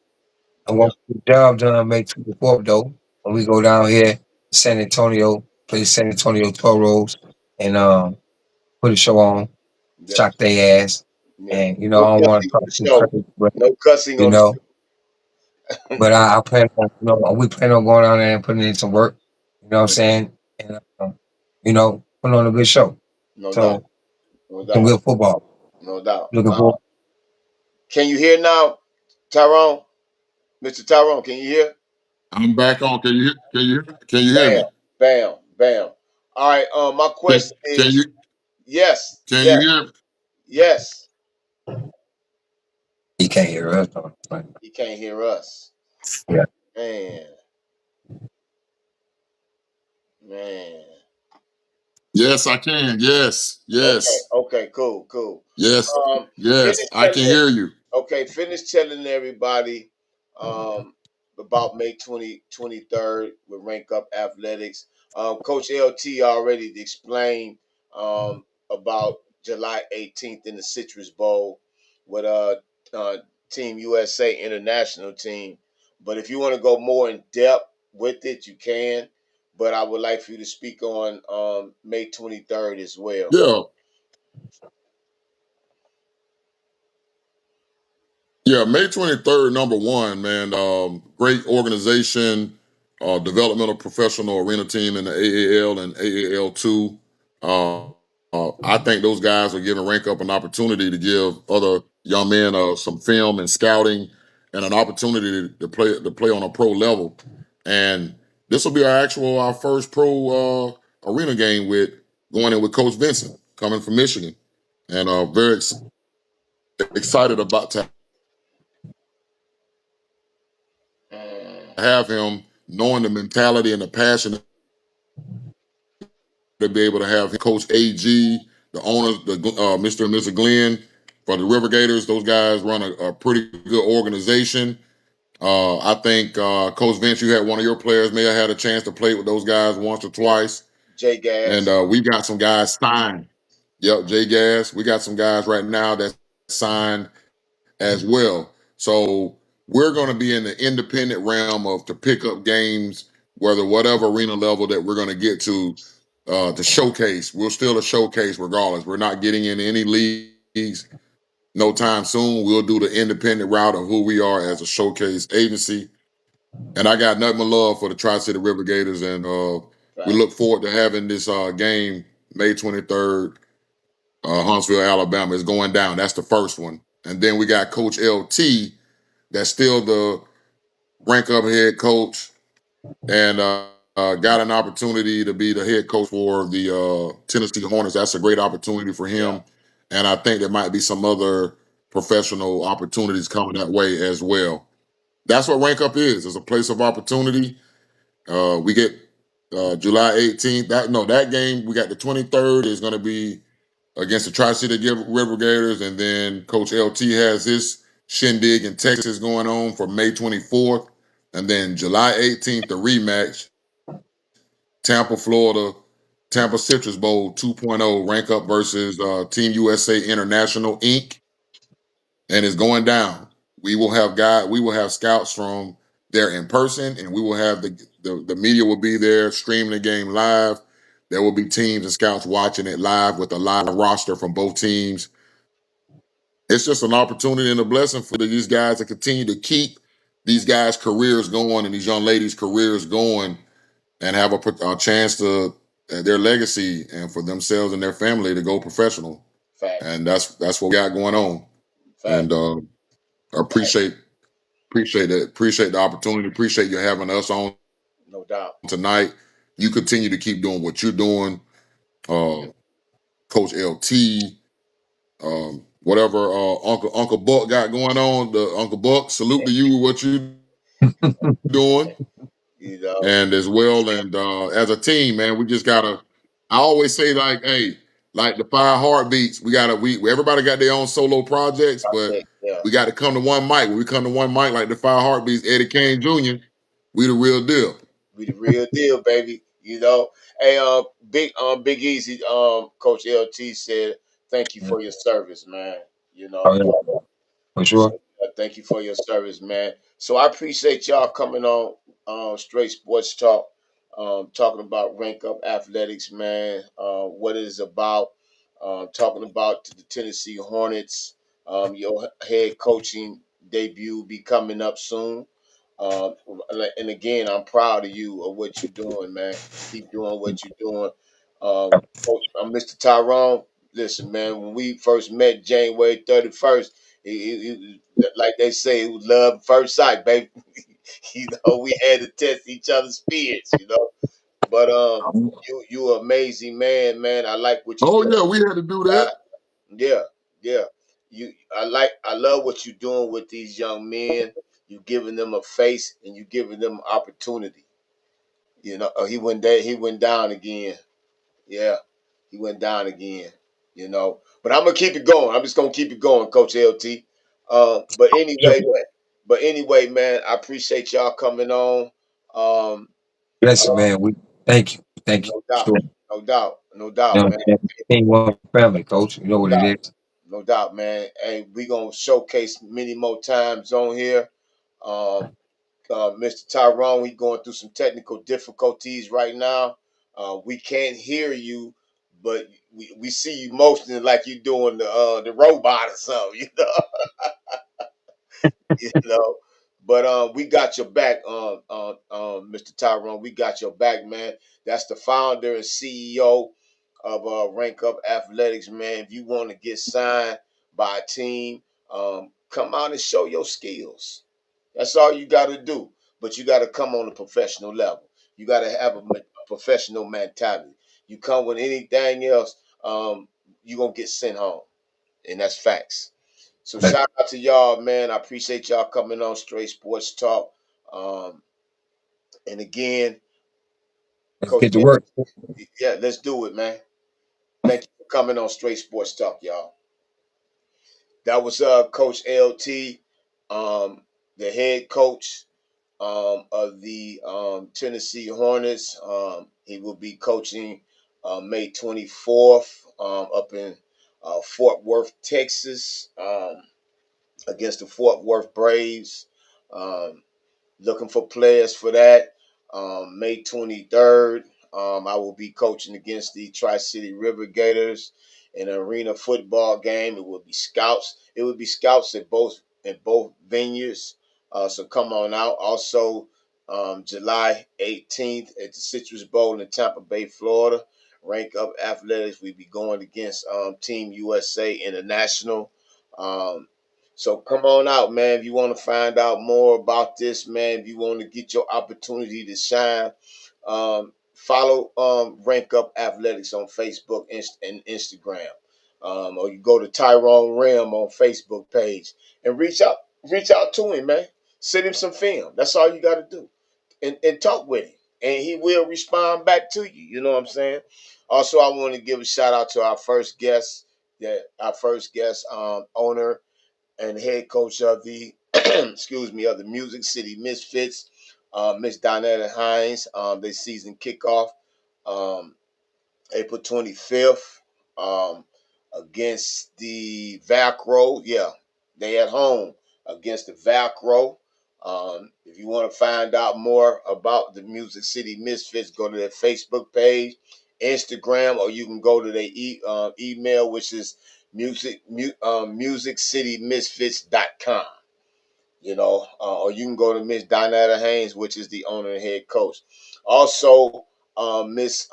I'm yeah, going to get the job done May 24th, though, when we go down here to San Antonio, play San Antonio Toros, and put a show on, yeah, shock their ass. yeah. And, No I don't want cussing to on talk the too show. crazy, but, No cussing you on the know, show. but I plan on, we plan on going down there and putting in some work, you know what I'm No, saying? And, putting on a good show. no doubt, So, no some doubt, good football. no doubt. Looking forward. Can you hear now, Tyrone? Mr. Tyrone, can you hear? I'm back on. Can you hear Bam, me? bam, bam. All right. My Can, question can is you yes, can yes, you hear me? yes. He can't hear us. Though. Like, He can't hear us. yeah. Man, man. Yes, I can. Yes, Okay, yes, okay, cool, cool. yes, yes. Finish I can telling it. hear you. Okay, finish telling everybody um about May 23rd with Rank Up Athletics. Coach LT already explained about July 18th in the Citrus Bowl with uh Team USA International team. But if you want to go more in depth with it, you can. But I would like for you to speak on May 23rd as well. Yeah, yeah. May 23rd, number one, man. Great organization, developmental professional arena team in the AAL and AAL2. I think those guys are giving Rank Up an opportunity to give other young men some film and scouting and an opportunity to play on a pro level. And this will be our first pro arena game with going in with Coach Vincent coming from Michigan, and very excited about to Mm, have him knowing the mentality and the passion to be able to have Coach AG, the owners, Mr. and Mrs. Glenn for the River Gators. Those guys run a pretty good organization. I think Coach Vince, you had one of your players may have had a chance to play with those guys once or yeah, twice, J and Gas. we've got some guys signed. Yep, J Gas. We got some guys right now that signed as well. So we're going to be in the independent realm of to pick up games, whatever arena level that we're going to get to showcase. We're still a showcase regardless. We're not getting in any leagues. no time soon. We'll do the independent route of who we are as a showcase agency. And I got nothing but love for the Tri-City River Gators, and we Right. look forward to having this game May 23rd, Huntsville, Alabama. Is going down. That's the first one. And then we got Coach LT, that's still the rank up head coach, and got an opportunity to be the head coach for the Tennessee Hornets. That's a great opportunity for Yeah. him. And I think there might be some other professional opportunities coming that way as well. That's what rank up is. It's a place of opportunity. We get July 18th. That game, we got the 23rd is going to be against the Tri-City River Gators. And then Coach LT has his shindig in Texas going on for May 24th. And then July 18th, the rematch, Tampa, Florida, Tampa Citrus Bowl 2.0, rank up versus Team USA International Inc. And it's going down. We will have scouts from there in person, and we will have the media will be there streaming the game live. There will be teams and scouts watching it live with a live roster from both teams. It's just an opportunity and a blessing for these guys to continue to keep these guys' careers going and these young ladies' careers going, and have a chance to their legacy and for themselves and their family to go professional. Facts. And that's what we got going on. Facts. And I appreciate it. Appreciate the opportunity. Appreciate you having us on No doubt. tonight. You continue to keep doing what you're doing, uh, Coach LT. Whatever Uncle Buck got going on, the Uncle Buck, salute to you what you doing, You know. and as well, and as a team, man, we just gotta. I always say like, hey, like the five heartbeats, we everybody got their own solo projects, but Yeah. we got to come to one mic. When we come to one mic, like the five heartbeats, Eddie Kane Jr., we the real deal. We the real deal, baby. You know. Hey, Big Easy, Coach LT said, "Thank you Yeah. for your service, man." You Oh know. yeah, for sure. So thank you for your service, man. So I appreciate y'all coming on Straight Sports Talk, talking about Rank Up Athletics, man. What it is about, talking about the Tennessee Hornets. Your head coaching debut will be coming up soon. Um, and again, I'm proud of you of what you're doing, man. Keep doing what you're doing. Coach, Mr. Tyrone. Listen, man. When we first met, January 31st. Like they say, it was love at first sight, baby. We had to test each other's spirits, But you an amazing man, man. I like what you're Oh doing. yeah, we had to do that. Yeah, yeah. I love what you're doing with these young men. You giving them a face and you giving them opportunity. He went down again. Yeah, he went down again. But I'm gonna keep it going. I'm just gonna keep it going, Coach LT. But Sure. anyway, man, I appreciate y'all coming on. Um, Bless uh, man. We thank you. no doubt, Sure. no You doubt, know, man, team one family, coach. You know no what it doubt, is. no doubt, man. Hey, we gonna showcase many more times on here. Um, Mr. Tyrone, we going through some technical difficulties right now. We can't hear you, but we see you motioning like you doing the robot or something, you know. But we got your back, Mr. Tyrone. We got your back, man. That's the founder and CEO of Rank Up Athletics, man. If you want to get signed by a team, come out and show your skills. That's all you got to do. But you got to come on a professional level. You got to have a professional mentality. You come with anything else, you're going to get sent home. And that's facts. So Let's shout out to y'all, man. I appreciate y'all coming on Straight Sports Talk. Um, and again, Coach, get to work. yeah, let's do it, man. Thank you for coming on Straight Sports Talk, y'all. That was Coach LT, the head coach of the Tennessee Hornets. He will be coaching May 24th up in Fort Worth, Texas, against the Fort Worth Braves. Um, Looking for players for that. May 23rd, I will be coaching against the Tri-City River Gators. an arena football game. It would be scouts. It would be scouts at both venues. So come on out. Also, July 18th at the Citrus Bowl in Tampa Bay, Florida. Rank Up Athletics. We be going against Team USA International. Um, so come on out, man. If you want to find out more about this, man, if you want to get your opportunity to shine, follow Rank Up Athletics on Facebook and Instagram. Or you go to Tyrone Rim on Facebook page and reach out to him, man. Send him some film. That's all you got to do, and talk with him, and he will respond back to you. You know what I'm saying? Also, I want to give a shout out to our first guest, owner and head coach of the excuse me, of the Music City Misfits, Miss Donetta Hines. Their season kickoff um, April 25th against the Vacro. Yeah, they at home against the Vacro. If you want to find out more about the Music City Misfits, go to their Facebook page, Instagram, or you can go to their email, which is musiccitymisfits.com. Or you can go to Miss Donetta Haynes, which is the owner and head coach. Also, Miss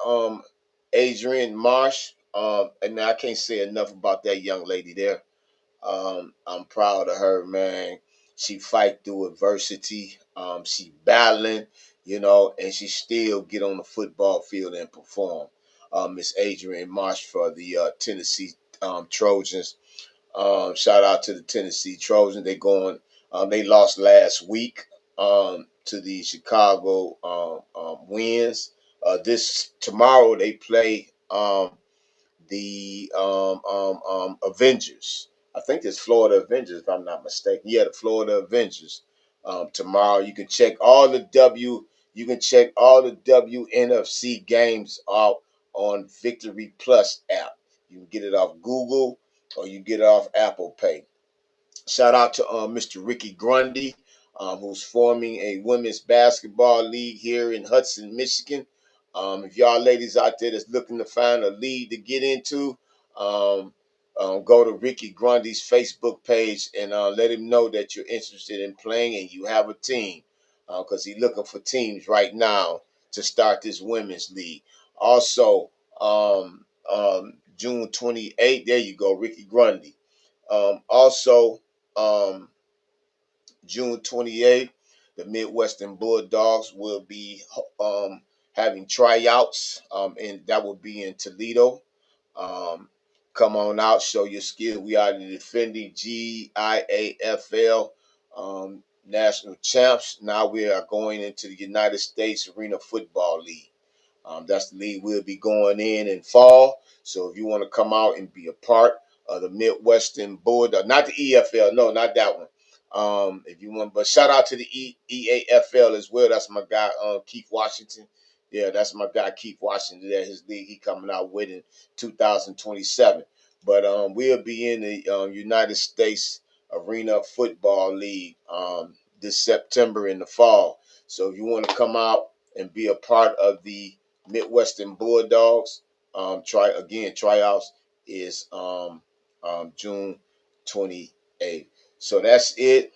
Adrienne Marsh, and I can't say enough about that young lady there. I'm proud of her, man. She fight through adversity. She battling, and she still get on the football field and perform. Miss Adrienne Marsh for the Tennessee Trojans. Shout out to the Tennessee Trojans. They lost last week to the Chicago Winds. This tomorrow they play the Avengers. I think it's Florida Avengers, if I'm not mistaken. Yeah, the Florida Avengers. Tomorrow you can check all the WNFC games out on Victory Plus app. You can get it off Google or you get it off Apple Pay. Shout out to Mr. Ricky Grundy, who's forming a women's basketball league here in Hudson, Michigan. If y'all ladies out there that's looking to find a league to get into, um, go to Ricky Grundy's Facebook page and let him know that you're interested in playing and you have a team, because he's looking for teams right now to start this women's league. Also, June 28th, there you go, Ricky Grundy. Also, um, June 28th, the Midwestern Bulldogs will be having tryouts, and that will be in Toledo. Um, Come on out, show your skill. We are the defending GIAFL national champs. Now we are going into the United States Arena Football League. That's the league we'll be going in fall. So if you want to come out and be a part of the Midwestern Bulldog, not the EFL, no, not that one. If you want, but shout out to the EAFL as well. That's my guy, Keith Washington. Yeah, that's my guy, Keith Washington. That his league he coming out with in 2027. But we'll be in the United States Arena Football League this September in the fall. So if you want to come out and be a part of the Midwestern Bulldogs, tryouts is June 28th. So that's it.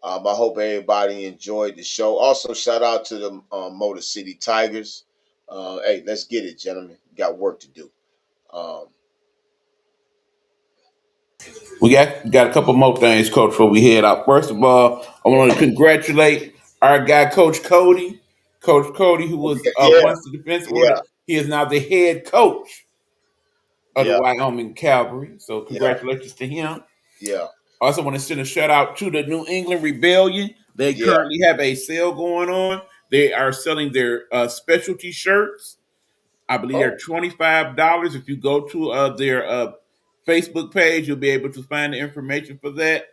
I hope everybody enjoyed the show. Also, shout out to the Motor City Tigers. Hey, let's get it, gentlemen. Got work to do. Um, We got a couple more things, Coach, before we head out. First of all, I want to congratulate our guy, Coach Cody. Coach Cody, who was yeah, once the defense yeah, order, he is now the head coach of the yeah, Wyoming Cavalry. So yeah, congratulations to him. yeah, I also want to send a shout out to the New England Rebellion. They yeah. currently have a sale going on. They are selling their specialty shirts. I believe they're Oh, $25. If you go to their Facebook page, you'll be able to find the information for that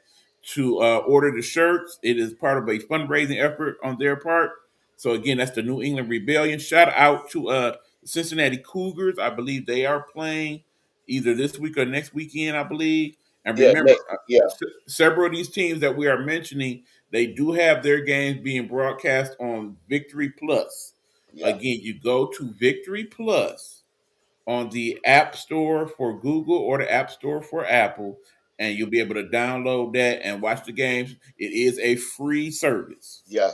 to order the shirts. It is part of a fundraising effort on their part. So again, that's the New England Rebellion. Shout out to the Cincinnati Cougars. I believe they are playing either this week or next weekend. I believe. And yeah, remember, next, yeah, several of these teams that we are mentioning, they do have their games being broadcast on Victory Plus. yeah, Again, you go to Victory Plus on the App Store for Google or the App Store for Apple, and you'll be able to download that and watch the games. It is a free service, Yeah.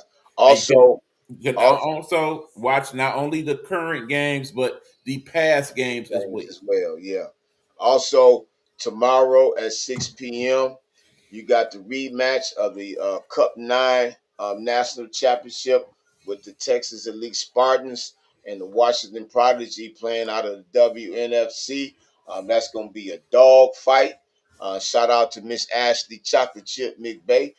and Also, you can also also watch not only the current games but the past games as games well. as well. Yeah. Also, tomorrow at 6 p.m., you got the rematch of the Cup 9 National Championship with the Texas Elite Spartans and the Washington Prodigy playing out of the WNFC. That's going to be a dog fight. Shout out to Miss Ashley Chocolate Chip McVeigh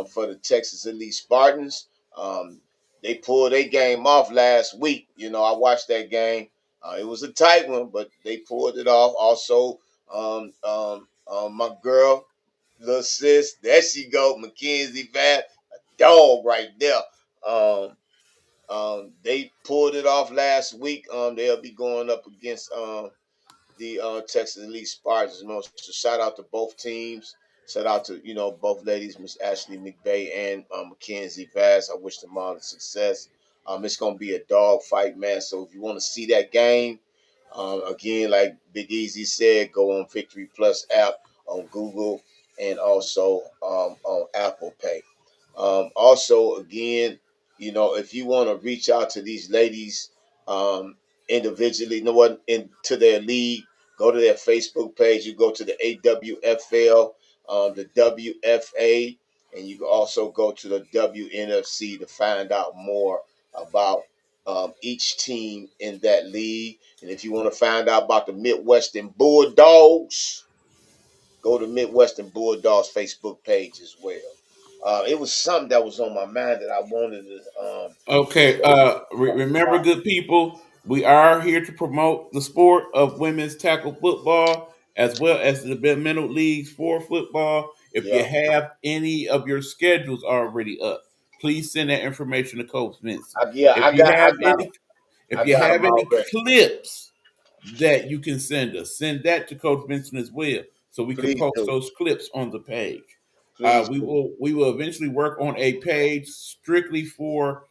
for the Texas Elite Spartans. Um, they pulled their game off last week. You know, I watched that game. It was a tight one, but they pulled it off. Also, my girl, little sis, there she go, Mackenzie Van, a dog right there. Um, they pulled it off last week. They'll be going up against the Texas Elite Spartans. So shout out to both teams. Shout out to both ladies, Miss Ashley McVeigh and Mackenzie Bass. I wish them all the success. It's gonna be a dog fight, man. So if you want to see that game, again, like Big Easy said, go on Victory Plus app on Google and also on Apple Pay. Also, again, if you want to reach out to these ladies um, individually, know what, into their league, go to their Facebook page. You go to the AWFL, the WFA, and you can also go to the WNFC to find out more about each team in that league. And if you want to find out about the Midwestern Bulldogs, go to Midwestern Bulldogs Facebook page as well. It was something that was on my mind that I wanted to Okay. say Remember, good people, we are here to promote the sport of women's tackle football as well as the developmental leagues for football. If you yeah, have any of your schedules already up, please send that information to Coach Vincent. yeah, If you have any, I if you got have them any already. clips that you can send us, send that to Coach Vincent as well, so we can Please post do, those clips on the page. please We do. will eventually work on a page strictly for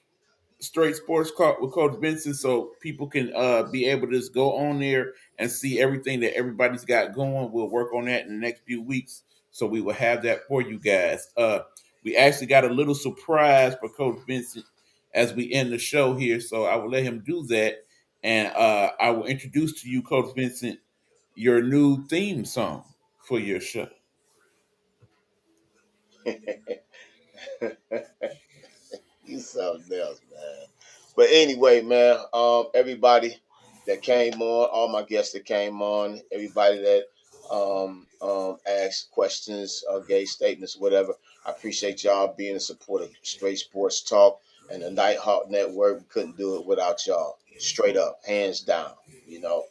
straight sports talk with Coach Vincent, so people can be able to just go on there and see everything that everybody's got going. We'll work on that in the next few weeks, so we will have that for you guys. We actually got a little surprise for Coach Vincent as we end the show here, so I will let him do that, and I will introduce to you, Coach Vincent, your new theme song for your show. You something else, man. But anyway, man, everybody that came on, all my guests that came on, everybody that asked questions, gave statements, whatever. I appreciate y'all being a support of Straight Sports Talk and the Nighthawk Network. We couldn't do it without y'all. Straight up, hands down. You know,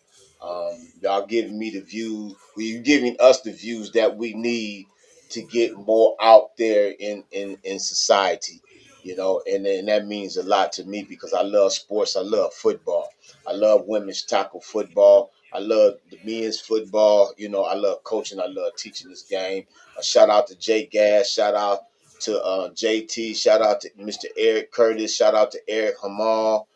y'all giving me the views. You giving us the views that we need to get more out there in society, and that means a lot to me because I love sports. I love football. I love women's tackle football. I love the men's football. I love coaching. I love teaching this game. A shout out to Jay Gas. Shout out to JT. Shout out to Mr. Eric Curtis. Shout out to Eric Hamal.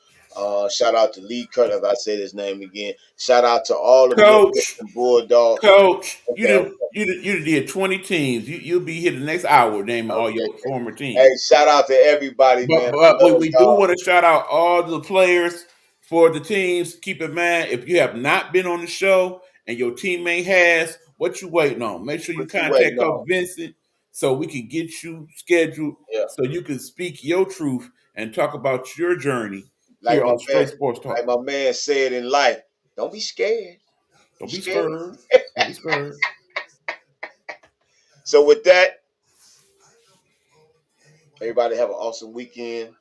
Shout out to Lee Curtis, if I say his name again. Shout out to all the Coach, Midwestern Bulldog. Coach, Okay, okay, you did 20 teams. You'll be here the next hour naming all okay. your former Hey, teams. shout out to everybody, man. I But love we do y'all. want to shout out all the players for the teams. Keep in mind, if you have not been on the show and your teammate has, what you waiting on? Make sure you What you waiting contact Coach on? Vincent so we can get you scheduled Yeah. so you can speak your truth and talk about your journey Like here my on man, Straight Sports like Talk. my man said in life, don't be scared. You Don't be scared? scared. Don't be scared. So with that, everybody have an awesome weekend.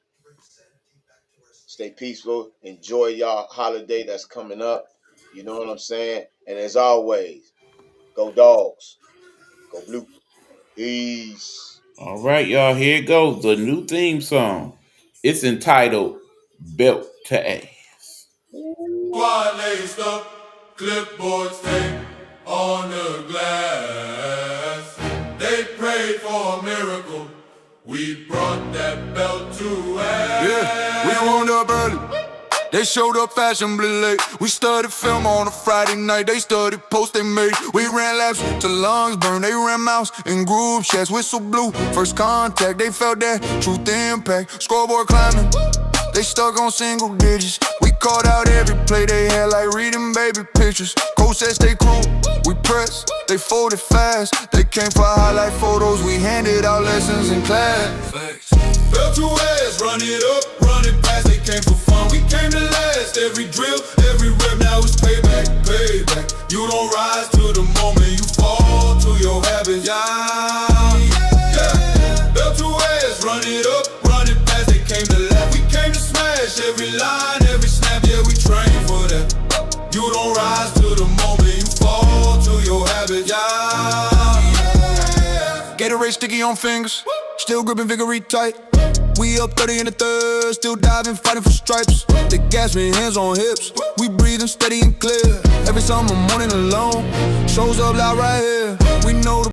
Stay peaceful. Enjoy y'all holiday that's coming up. You know what I'm saying? And as always, go dogs. Go blue. Peace. All right, y'all. Here it goes. The new theme song. It's entitled Belt to Ass. Squad laced up, clipboards taped on the glass. They prayed for a miracle. We brought that belt to us. Yeah, we wound up early. They showed up fashionably late. We studied film on a Friday night. They studied posts they made. We ran laps till lungs burned. They ran mouths in group chats. Whistle blew. First contact, they felt that truth impact. Scoreboard climbing. They stuck on single digits. We called out every play they had like reading baby pictures. Coach said stay cool, we pressed, they folded fast. They came for highlight photos, we handed out lessons in class. Felt too ass, run it up, run it past. They came for fun, we came to last. Every drill, every rep, now it's payback, payback. You don't rise to the moment, you fall to your habits. Yeah. Felt too ass, run it up, run it past. They came to last, we came to smash. Every line, every snap, yeah, we train for that. You don't rise to the moment, you fall to your habits. Yeah. Gatorade sticky on fingers, still gripping Vigoree tight. We up 30 in the third, still diving, fighting for stripes. They gas me, hands on hips. We breathing steady and clear. Every summer morning alone, shows up loud right here. We know the